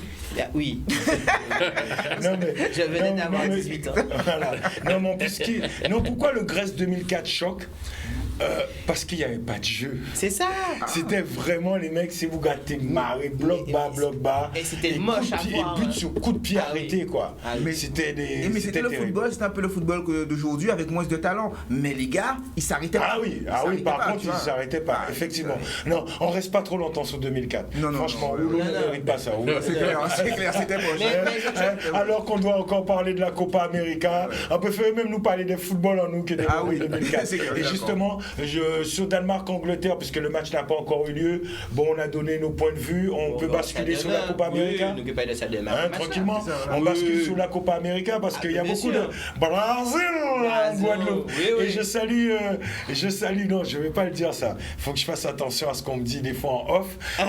Oui, Non, mais, je venais non, d'avoir non, mais- 18 ans. Voilà. Non, mais en plus, non, pourquoi le Grèce 2004 choque parce qu'il n'y avait pas de jeu. C'est ça. C'était vraiment les mecs, c'est vous gâtez marré, bloc bas. Et c'était Et moche coup de à pied- voir, Et but ouais. sur coup de pied Ah oui. arrêté, quoi. Ah oui. Mais c'était des. Mais c'était le terrible. football, c'était un peu le football d'aujourd'hui avec moins de talent. Mais les gars, ils s'arrêtaient pas. Ah oui, Ils ah oui, s'arrêtaient par pas, contre, tu ils vois. ne s'arrêtaient pas, Ah, effectivement. Non, on reste pas trop longtemps sur 2004. Non, non, Franchement, non, Oulou non, ne non. mérite pas ça. Oulou. C'est clair, c'était proche. Alors qu'on doit encore parler de la Copa América, on peut faire même nous parler des footballs en nous qui étaient Ah oui, 2004. c'est clair, Et d'accord. justement, sur Danemark-Angleterre, puisque le match n'a pas encore eu lieu, bon, on a donné nos points de vue, on peut basculer sur la Copa América. Oui, nous pas de ça demain. Hein, tranquillement, c'est ça, on oui. bascule sur la Copa América parce qu'il y a bien beaucoup sûr. de Brésil en Brésil, Guadeloupe. oui, oui. Et je salue, non, je ne vais pas le dire ça. Il faut que je fasse attention à ce qu'on me dit des fois en off.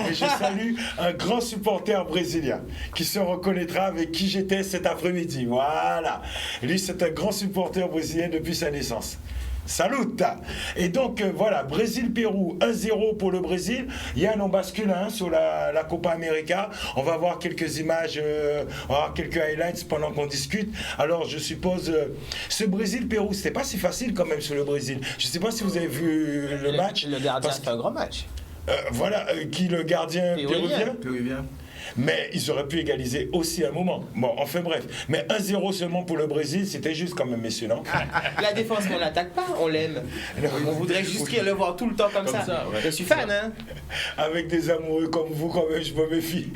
Et je salue un grand supporter brésilien qui se reconnaîtra avec qui j'étais cet après-midi. Voilà. Lui, c'est un grand supporter brésilien depuis sa naissance. Salut! Et donc voilà, Brésil-Pérou, 1-0 pour le Brésil. Yann, on bascule sur la Copa América. On va voir quelques images, on va voir quelques highlights pendant qu'on discute. Alors je suppose, ce Brésil-Pérou, c'était pas si facile quand même sur le Brésil. Je sais pas si vous avez vu le match. Le gardien parce fait un grand match. voilà, qui le gardien Péruvien. péruvien. Mais ils auraient pu égaliser aussi à un moment. Bon, enfin bref. Mais 1-0 seulement pour le Brésil, c'était juste quand même, messieurs, non? La défense, on l'attaque pas, on l'aime. On voudrait juste le voir tout le temps comme ça. ça, ouais. Je suis fan, hein. Avec des amoureux comme vous, quand même, je me méfie.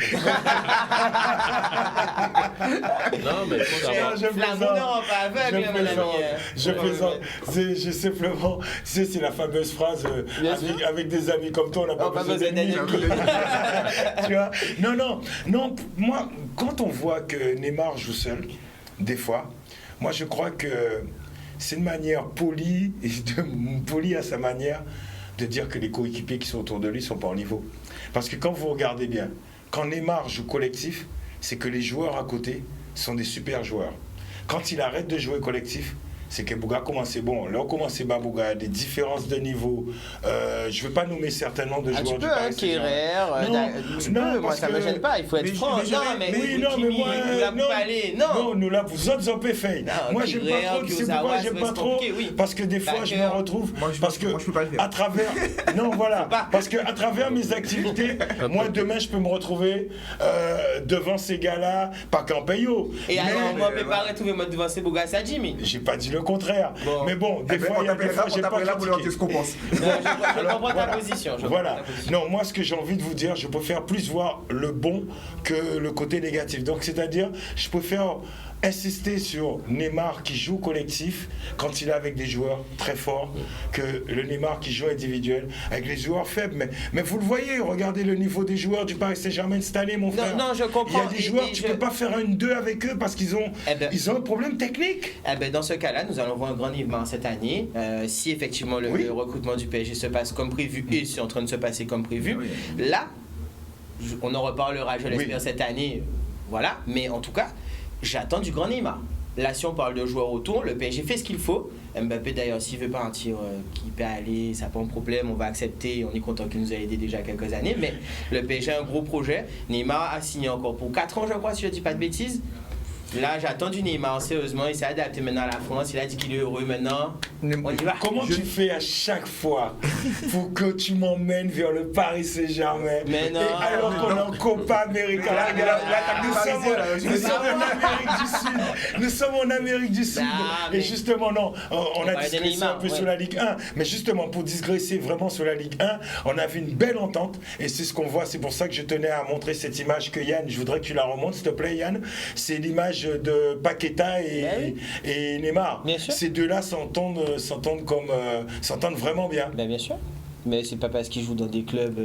Non, mais faut savoir. Je La plaisante. monnaie pas aveugle, Je mon ami. plaisante. Je plaisante. C'est simplement, c'est la fameuse phrase Bien sûr. avec des amis comme toi, on n'a pas On n'a pas besoin besoin d'ennemis. Tu vois? Non, moi, quand on voit que Neymar joue seul, des fois, moi je crois que c'est une manière polie à sa manière de dire que les coéquipiers qui sont autour de lui ne sont pas au niveau. Parce que quand vous regardez bien, quand Neymar joue collectif, c'est que les joueurs à côté sont des super joueurs. Quand il arrête de jouer collectif, c'est que Bouga commençait bon. Là, on commençait bas Bouga, des différences de niveau. Je ne veux pas nommer certains noms de Ah, joueurs tu du peux, Paris hein, Saint-Germain. Kerrer, tu non, peux, moi parce ça me que- gêne pas, il faut être mais- franc. mais Non, jamais- mais Oui, non, mais moi, vous la non, aller, non, nous là, vous autres en fait. Non, Moi, qui j'aime pas réel, trop, qui c'est Ozawa, pourquoi c'est j'aime pas trop, compliqué, oui. parce que des fois, je me Backer. retrouve, Moi, je parce que peux pas le faire. à travers, non, voilà, pas. parce que à travers mes activités, moi, demain, je peux me retrouver devant ces gars-là, pas qu'en payo. Et alors, Mais moi, préparez tous les modes devant ces Bougas à Jimmy. j'ai pas dit le contraire. Bon. Mais bon, des fois, On il y a des fois, j'ai pas t'appellera pour leur dire critiqué. ce qu'on pense. Non, je comprends ta Voilà. position. je Voilà. comprends ta position. Non, moi, ce que j'ai envie de vous dire, je préfère plus voir le bon que le côté négatif. Donc, c'est-à-dire, je préfère insister sur Neymar qui joue collectif quand il est avec des joueurs très forts que le Neymar qui joue individuel avec les joueurs faibles. Mais vous le voyez, regardez le niveau des joueurs du Paris Saint-Germain cette année, mon frère. non, je comprends. Il y a des Et- joueurs, et tu je- peux pas faire une 2 avec eux parce qu'ils ont, Eh ben- ils ont un problème technique. Eh ben, dans ce cas-là, nous allons voir un grand Neymar cette année. Si effectivement Oui. le recrutement du PSG se passe comme prévu et c'est en train de se passer comme prévu, Oui. là, on en reparlera, je l'espère, Oui. cette année. Voilà, mais en tout cas, j'attends du grand Neymar. Là, si on parle de joueurs autour, le PSG fait ce qu'il faut. Mbappé, d'ailleurs, s'il veut pas un tir qui peut aller, ça pas un problème, on va accepter. On est content qu'il nous a aidé déjà quelques années. Mais le PSG a un gros projet. Neymar a signé encore pour 4 ans, je crois, si je dis pas de bêtises. Là, j'attends du Neymar, sérieusement. Il s'est adapté maintenant à la France. Il a dit qu'il est heureux maintenant. On y va. Comment tu fais à chaque fois pour que tu m'emmènes vers le Paris Saint-Germain? Mais non. Et alors qu'on est en Copa América. Nous sommes en Amérique du Sud. Nous sommes en Amérique du Sud. Ah, mais- Et justement, non, on a parlait de digressé Neymar, un peu ouais. sur la Ligue 1. Mais justement, pour digresser vraiment sur la Ligue 1, on a vu une belle entente. Et c'est ce qu'on voit. C'est pour ça que je tenais à montrer cette image que Yann, je voudrais que tu la remontes, s'il te plaît, Yann. C'est l'image de Paqueta et Neymar. Bien sûr. Ces deux-là s'entendent vraiment bien. Ben, bien sûr. Mais c'est pas parce qu'ils jouent dans des clubs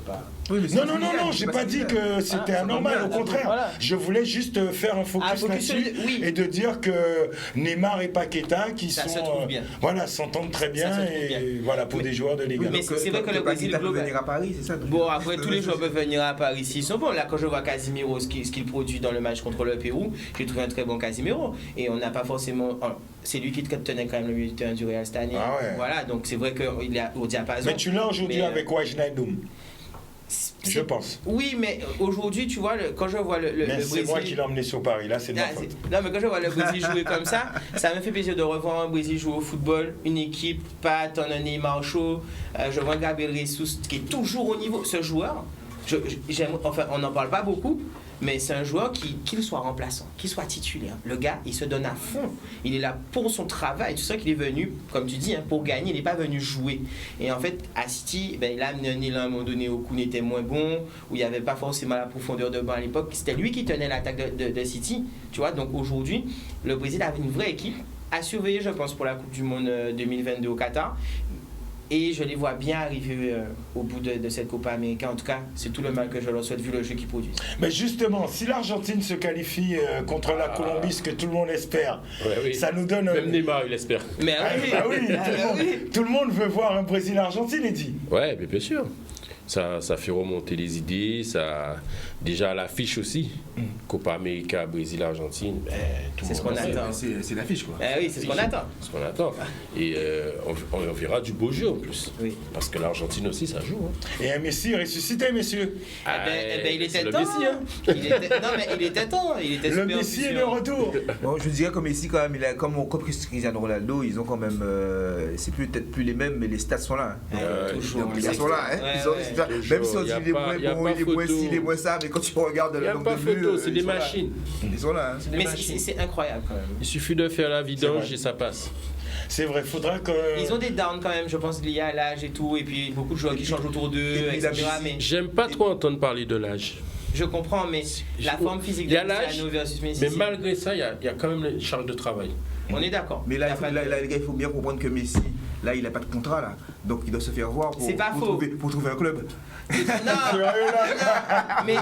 pas. Oui, mais c'est Non, ce non, qu'il non, y a, non, c'est j'ai pas pas ce dit qu'il y a. que c'était Ah, anormal, c'est au bien, contraire. voilà. Je voulais juste faire un focus focus sur là-dessus oui. et de dire que Neymar et Paqueta, qui Ça se sont, trouve bien. voilà, s'entendent très bien Ça se trouve et bien. voilà, pour Oui. des joueurs de Ligue 1. Mais c'est vrai que le Brésil Paqueta peut global. venir à Paris, c'est ça donc, Bon, après, tous les joueurs peuvent venir à Paris s'ils sont bons. Là, quand je vois Casimiro, ce qu'il produit dans le match contre le Pérou, j'ai trouvé un très bon Casimiro. Et on n'a pas forcément. C'est lui qui tenait quand même le milieu de terrain du Real cette année. Ah ouais. Voilà, donc c'est vrai qu'il est au diapason. Mais tu l'as aujourd'hui Mais, avec Wajnadoum, c'est- je pense. Oui, mais aujourd'hui, tu vois, quand je vois le Mais c'est Brésil. moi qui l'ai emmené sur Paris, là c'est de ma Ah, faute. non, mais quand je vois le Brésil jouer comme ça me fait plaisir de revoir un Brésil jouer au football, une équipe, pas attendre un Neymar chaud. Je vois Gabriel Jesus qui est toujours au niveau. Ce joueur, enfin, on n'en parle pas beaucoup, mais c'est un joueur qu'il soit remplaçant, qu'il soit titulaire. Le gars, il se donne à fond. Il est là pour son travail. Tu sais qu'il est venu, comme tu dis, hein, pour gagner. Il n'est pas venu jouer. Et en fait, à City, il a amené à un moment donné où Koun était moins bon, où il n'y avait pas forcément la profondeur de banc à l'époque. C'était lui qui tenait l'attaque de City. Tu vois, donc aujourd'hui, le Brésil avait une vraie équipe à surveiller, je pense, pour la Coupe du Monde 2022 au Qatar. Et je les vois bien arriver au bout de cette Copa América. En tout cas, c'est tout le mal que je leur souhaite vu le jeu qu'ils produisent. Mais justement, si l'Argentine se qualifie contre la Colombie, ce que tout le monde espère, Ouais, oui. ça nous donne... Même Neymar, il espère. Mais Ah, bah oui, tout le monde veut voir un Brésil-Argentine, Eddy. Ouais, mais bien sûr. Ça fait remonter les idées, ça déjà à l'affiche aussi. Copa América, Brésil, Argentine, C'est ce qu'on attend. C'est l'affiche quoi. Oui, c'est ce qu'on attend. C'est ce qu'on attend. Et on verra du beau jeu en plus. Oui. Parce que l'Argentine aussi, ça joue. Hein. Et un Messi ressuscité, messieurs. Il c'est était le temps. Messi, hein. Non, mais il était temps. Il était Le super Messi est de puissant. retour. Bon, je dirais comme Messi quand même, il a comme Cristiano Ronaldo, ils ont quand même, c'est peut-être plus les mêmes, mais les stats sont là. Hein. Toujours. Donc, ils sont là, hein. Ouais, Ils ont- ouais. même si on Y dit a il est pas- moins y a bon, pas il est moins photo. ci, il est moins ça, mais quand tu regardes Il le n'y a nombre pas de buts, photo, c'est ils des sont là. machines. Ils sont là. Hein. Mais c'est incroyable quand même. Il suffit de faire la C'est vidange vrai. et ça passe. C'est vrai, faudra que... Ils ont des downs quand même, je pense, liés à l'âge et tout. Et puis beaucoup de joueurs qui changent autour d'eux, et puis la etc. musique. Mais J'aime pas trop entendre parler de l'âge. je comprends, mais la forme physique Il de y a l'âge, Cristiano versus Messi, mais malgré ça, il y a quand même les charges de travail. on est d'accord. Mais Il y là, a pas de- les gars, il faut bien comprendre que Messi, là, il n'a pas de contrat, là. Donc, il doit se faire voir C'est pas faux. pour trouver un club. Non, mais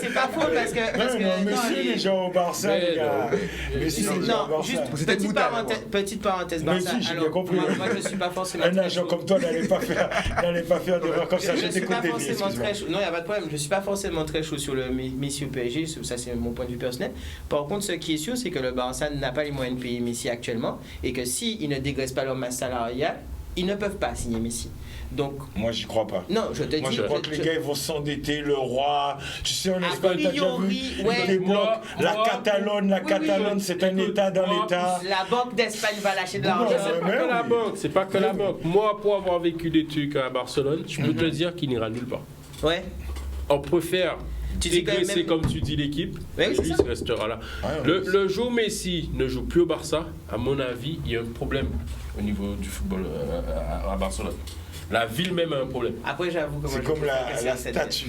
c'est pas faux parce que non, non, Messi les- est déjà au Barça, Mais les gars. non. Messi est déjà au Non, Barça. juste C'était une boutade, petite parenthèse Mais Barça. si, j'ai Alors, bien compris. moi, je suis pas forcément Un très agent chaud. comme toi n'allait pas faire des voix comme ça. Je Je ne suis t'écoute, pas Eddy, forcément excuse-moi. très chaud. Non, il n'y a pas de problème. Je ne suis pas forcément très chaud sur le Messi au PSG. Ça, c'est mon point de vue personnel. Par contre, ce qui est sûr, c'est que le Barça n'a pas les moyens de payer Messi actuellement et que s'ils ne dégraissent pas leur masse salariale, ils ne peuvent pas signer Messi. Donc, Moi, j'y crois pas. non, je te Moi, dis. je crois que les gars, ils vont s'endetter, le roi. Tu sais, en Espagne, t'as déjà vu priori, ouais. les blocs. Moi, La moi, Catalogne, c'est un écoute, État dans moi, l'État. La Banque d'Espagne va lâcher de Bon, l'argent. C'est pas mais que la oui. banque, c'est pas que la banque. Moi, pour avoir vécu des trucs à Barcelone, je peux te dire qu'il n'ira nulle part. Ouais. On préfère Tu dis quand même- dégraisser, comme tu dis, l'équipe. Ouais, oui, et c'est lui, ça. il restera là. Ouais, Le jour où Messi ne joue plus au Barça, à mon avis, il y a un problème au niveau du football à Barcelone. La ville même a un problème. Après, j'avoue que moi, C'est je comme préfère que la CR7 statue.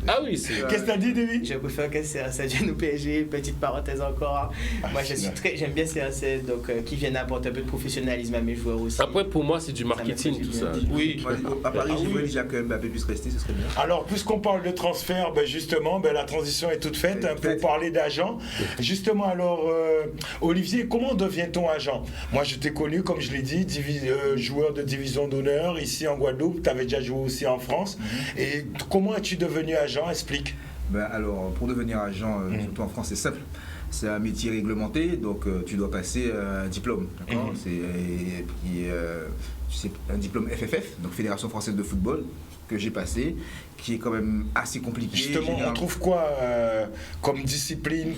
Ah oui, c'est. Qu'est-ce que t'as dit, David? Je préfère que CR7 vienne au PSG. Petite parenthèse encore. Moi, c'est vrai. j'aime bien CR7, donc qui viennent apporter un peu de professionnalisme à mes joueurs aussi. Après, pour moi, c'est du Ça marketing, me fait tout du ça. bien. Oui. Moi, à Paris, Ah j'ai oui. voulu déjà que Mbappé puisse rester, ce serait bien. Alors, puisqu'on parle de transfert, ben justement, ben la transition est toute faite hein, pour parler d'agent. Justement, alors, Olivier, comment devient-on agent? Moi, je t'ai connu, comme je l'ai dit, joueur de division d'honneur ici en Guadeloupe. Tu avais déjà joué aussi en France. Et comment es-tu devenu agent? Explique. Ben, alors, pour devenir agent, surtout en France, c'est simple. C'est un métier réglementé, donc tu dois passer un diplôme. D'accord. C'est un diplôme FFF, donc Fédération Française de Football, que j'ai passé, qui est quand même assez compliqué. Justement, on généralement. trouve quoi comme discipline,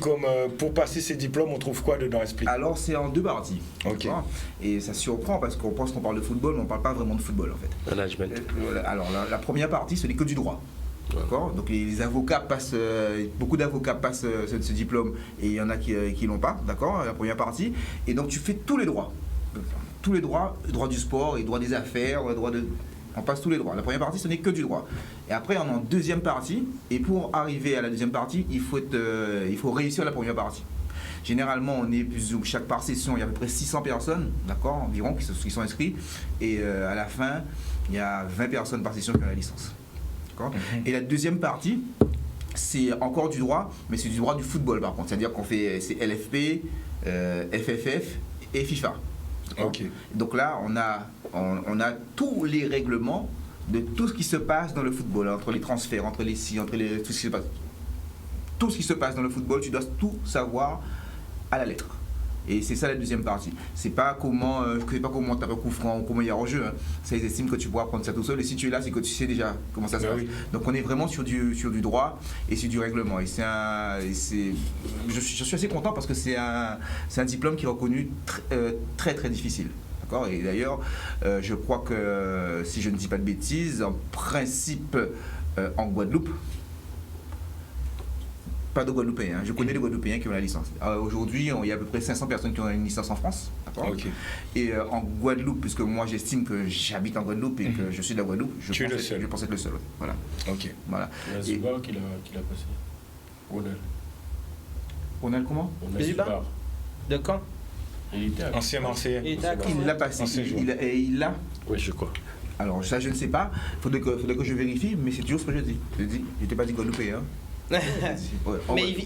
pour passer ces diplômes, on trouve quoi dedans? Explique. Alors, c'est en deux parties. Ok. D'accord. Et ça surprend parce qu'on pense qu'on parle de football, mais on ne parle pas vraiment de football en fait. Management. Alors, la première partie, ce n'est que du droit. D'accord. Donc les avocats passent, beaucoup d'avocats passent ce diplôme et il y en a qui l'ont pas, d'accord, la première partie. Et donc tu fais tous les droits. Tous les droits, droit du sport, et droit des affaires, droit de... On passe tous les droits. La première partie, ce n'est que du droit. Et après, on est en deuxième partie. Et pour arriver à la deuxième partie, il faut réussir la première partie. Généralement, on est chaque par session, il y a à peu près 600 personnes, d'accord, environ, qui sont inscrits. Et à la fin, il y a 20 personnes par session qui ont la licence. D'accord. Et la deuxième partie, c'est encore du droit, mais c'est du droit du football par contre. C'est-à-dire qu'on fait c'est LFP, FFF et FIFA. Ok. Donc là, on a tous les règlements de tout ce qui se passe dans le football, entre les transferts, entre les si, entre les tout ce qui se passe. Tout ce qui se passe dans le football, tu dois tout savoir à la lettre. Et c'est ça la deuxième partie. C'est pas comment taper un coup franc ou comment il y a en jeu. Hein. Ça, ils estiment que tu pourras prendre ça tout seul. Et si tu es là, c'est que tu sais déjà comment ça se passe. Oui. Donc on est vraiment sur du droit et sur du règlement. Et je suis assez content parce que c'est un diplôme qui est reconnu très très difficile. D'accord. Et d'ailleurs, je crois que si je ne dis pas de bêtises, en principe en Guadeloupe. Pas de Guadeloupéens. Je connais des Guadeloupéens qui ont la licence. Aujourd'hui, il y a à peu près 500 personnes qui ont une licence en France. D'accord. Ok. Et en Guadeloupe, puisque moi j'estime que j'habite en Guadeloupe et que je suis de la Guadeloupe, je pense être le seul. Voilà. Ok. Voilà. Il y a Zubar qui l'a passé. Ronald. Ronald comment? Zubar. De quand? Il était à... Ancien Marseillais. Il l'a passé. Il l'a. Oui, je crois. Alors ça, je ne sais pas. Faudrait que je vérifie, mais c'est toujours ce que je dis. Je t'ai pas dit Guadeloupéen. Mais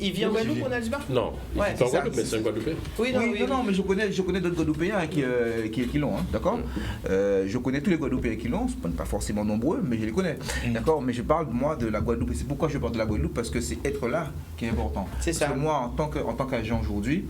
il vit en Guadeloupe, Ronald Zubar? Non, il Ouais, est en Guadeloupe, mais c'est un Guadeloupéen. Oui, non, mais je connais d'autres Guadeloupéens qui l'ont, hein, d'accord. Je connais tous les Guadeloupéens qui l'ont, pas forcément nombreux, mais je les connais, d'accord. Mais je parle moi de la Guadeloupe, et c'est pourquoi je parle de la Guadeloupe, parce que c'est être là qui est important. C'est ça. Parce que moi, en tant qu'agent aujourd'hui,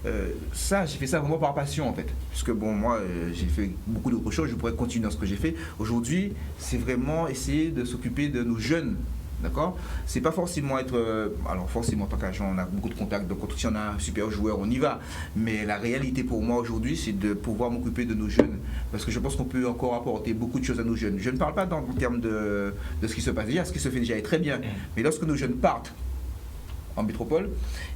j'ai fait ça vraiment par passion en fait. Puisque bon, moi, j'ai fait beaucoup d'autres choses, je pourrais continuer dans ce que j'ai fait. Aujourd'hui, c'est vraiment essayer de s'occuper de nos jeunes. D'accord. C'est pas forcément être. Alors, forcément, en tant qu'agent, on a beaucoup de contacts. Donc, si on a un super joueur, on y va. Mais la réalité pour moi aujourd'hui, c'est de pouvoir m'occuper de nos jeunes. Parce que je pense qu'on peut encore apporter beaucoup de choses à nos jeunes. Je ne parle pas en termes de ce qui se passe déjà. Ce qui se fait déjà est très bien. Mais lorsque nos jeunes partent en métropole,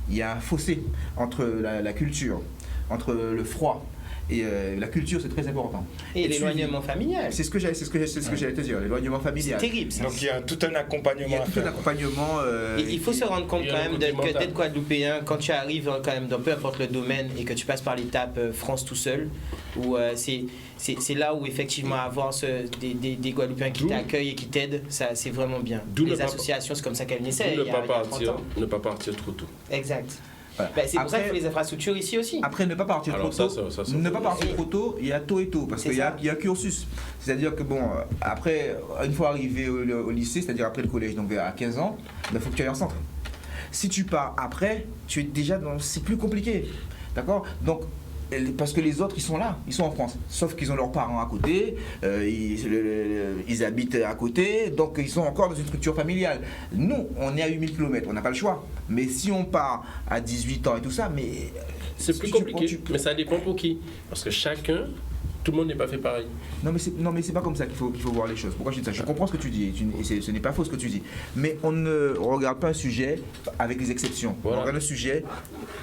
il y a un fossé entre la culture, entre le froid. Et la culture, c'est très important. Et l'éloignement familial. C'est ce que j'allais te dire, l'éloignement familial. C'est terrible ça. Donc il y a tout un accompagnement. Il y a tout un accompagnement. Il faut se rendre compte quand même que d'être Guadeloupéen, quand tu arrives quand même dans peu importe le domaine et que tu passes par l'étape France tout seul, où c'est là où effectivement avoir des Guadeloupéens qui t'accueillent et qui t'aident, ça c'est vraiment bien. Les associations, c'est comme ça qu'elles naissaient. Ne pas partir trop tôt. Exact. Voilà. Ben, c'est pour ça qu'il faut les infrastructures ici aussi. Après, ne pas partir trop tôt. Il y a tôt et tôt, parce qu'il y a un cursus. C'est-à-dire que, bon, après, une fois arrivé au lycée, c'est-à-dire après le collège, donc à 15 ans, il faut que tu ailles en centre. Si tu pars après, tu es déjà c'est plus compliqué. D'accord. Donc, parce que les autres, ils sont là, ils sont en France. Sauf qu'ils ont leurs parents à côté, ils habitent à côté, donc ils sont encore dans une structure familiale. Nous, on est à 8000 km, on n'a pas le choix. Mais si on part à 18 ans et tout ça, mais... C'est plus compliqué, mais ça dépend pour qui. Parce que tout le monde n'est pas fait pareil. Non mais c'est pas comme ça qu'il faut voir les choses. Pourquoi je dis ça? Je comprends ce que tu dis, et ce n'est pas faux ce que tu dis. Mais on ne regarde pas un sujet avec des exceptions. Voilà. On regarde un sujet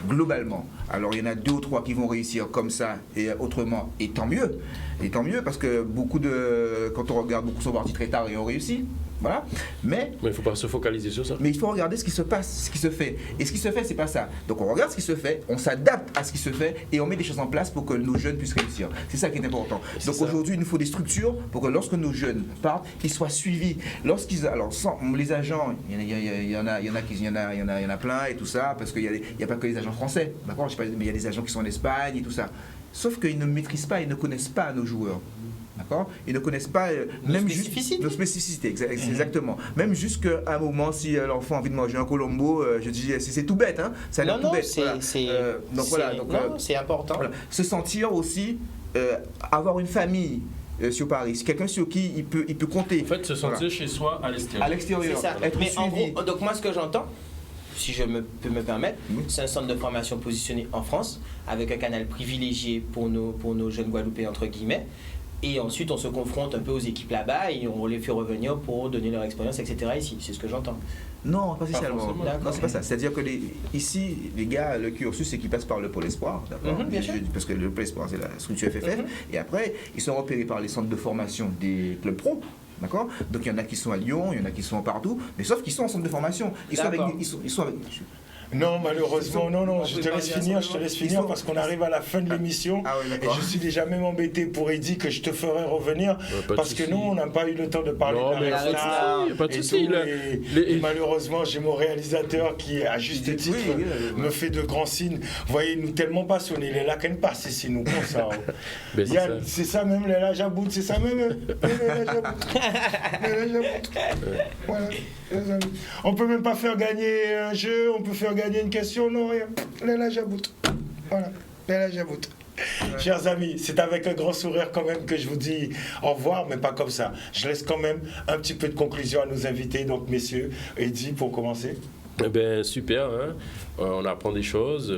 globalement. Alors il y en a 2 ou 3 qui vont réussir comme ça et autrement, et tant mieux. Et tant mieux parce que quand on regarde, beaucoup sont partis très tard et ont réussi. Voilà. Mais il ne faut pas se focaliser sur ça. Mais il faut regarder ce qui se passe, ce qui se fait. Et ce qui se fait, c'est pas ça. Donc on regarde ce qui se fait, on s'adapte à ce qui se fait et on met des choses en place pour que nos jeunes puissent réussir. C'est ça qui est important. Donc aujourd'hui, il nous faut des structures pour que lorsque nos jeunes partent, ils soient suivis. Les agents, il y en a plein et tout ça, parce qu'il n'y a pas que les agents français. D'accord, mais il y a des agents qui sont en Espagne et tout ça. Sauf qu'ils ne maîtrisent pas, ils ne connaissent pas nos joueurs. D'accord. Ils ne connaissent pas nos spécificités, exactement. Même jusqu'à un moment, si l'enfant a envie de manger un colombo, je dis c'est tout bête, hein. Ça a l'air tout bête. C'est important. Voilà. Se sentir aussi, avoir une famille sur Paris, quelqu'un sur qui il peut compter. En fait, se sentir chez soi à l'extérieur. À l'extérieur. C'est ça. Être Mais suivi. en gros, donc moi ce que j'entends, si je peux me permettre, c'est un centre de formation positionné en France avec un canal privilégié pour nos jeunes Guadeloupéens entre guillemets. Et ensuite, on se confronte un peu aux équipes là-bas et on les fait revenir pour donner leur expérience, etc. ici. C'est ce que j'entends. Non, pas spécialement. Non, c'est pas ça. C'est-à-dire que ici, les gars, le cursus, c'est qu'ils passent par le Pôle Espoir, d'accord. Bien sûr. Parce que le Pôle Espoir, c'est la structure FFF. Et après, ils sont repérés par les centres de formation des clubs pro. D'accord. Donc il y en a qui sont à Lyon, il y en a qui sont partout, mais sauf qu'ils sont en centre de formation. Ils sont avec Non, malheureusement, non, je te laisse finir parce qu'on arrive à la fin de l'émission et je suis déjà même embêté pour Eddy que je te ferai revenir parce que nous, on n'a pas eu le temps de parler de la Resta pas de et souci. tout, et malheureusement, j'ai mon réalisateur qui, à juste titre, me fait de grands signes. Vous voyez, nous tellement passionnés, les là qu'elle passe ici, nous, comme ça. C'est ça même, les là, j'aboute, c'est ça même, les là, j'aboute. Voilà, les amis. On peut même pas faire gagner un jeu, on peut faire gagner une question, non, rien. Là, j'aboute. Voilà, là, j'aboute. Chers amis, c'est avec un grand sourire quand même que je vous dis au revoir, mais pas comme ça. Je laisse quand même un petit peu de conclusion à nos invités, donc messieurs. Eddy, pour commencer. Eh bien, super, hein. On apprend des choses.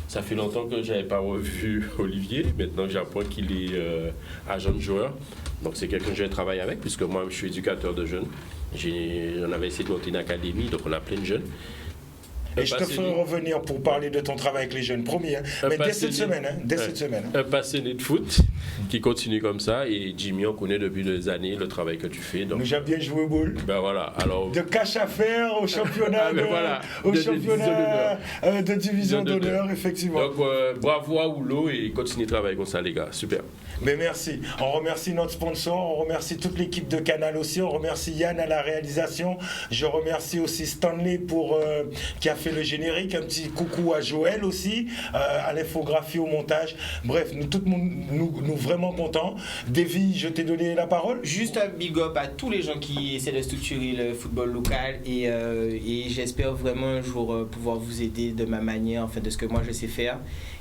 Ça fait longtemps que je n'avais pas revu Olivier. Maintenant, j'apprends qu'il est agent de joueur. Donc, c'est quelqu'un que je vais travailler avec, puisque moi, je suis éducateur de jeunes. On avait essayé de monter une académie, donc on a plein de jeunes. Et je te ferai revenir pour parler de ton travail avec les jeunes, promis. Hein. Mais dès cette semaine. Un passionné de foot qui continue comme ça. Et Jimmy, on connaît depuis des années le travail que tu fais. Donc... Nous j'aime bien jouer au boule. Ben voilà. Alors... De cash à faire au championnat, de division d'honneur, effectivement. Donc bravo à Oulo et continuez de travailler comme ça, les gars. Super. Mais merci. On remercie notre sponsor, on remercie toute l'équipe de Canal aussi, on remercie Yann à la réalisation. Je remercie aussi Stanley qui a fait le générique. Un petit coucou à Joël aussi, à l'infographie, au montage. Bref, nous vraiment contents. Davy, je t'ai donné la parole. Juste un big up à tous les gens qui essaient de structurer le football local et j'espère vraiment un jour pouvoir vous aider de ma manière, enfin de ce que moi je sais faire.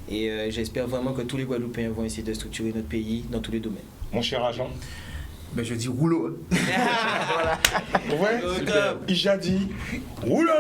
Et j'espère vraiment que tous les Guadeloupéens vont essayer de structurer notre pays dans tous les domaines. Mon cher agent. Ben je dis rouleau. Voilà. Ouais, il a dit rouleau.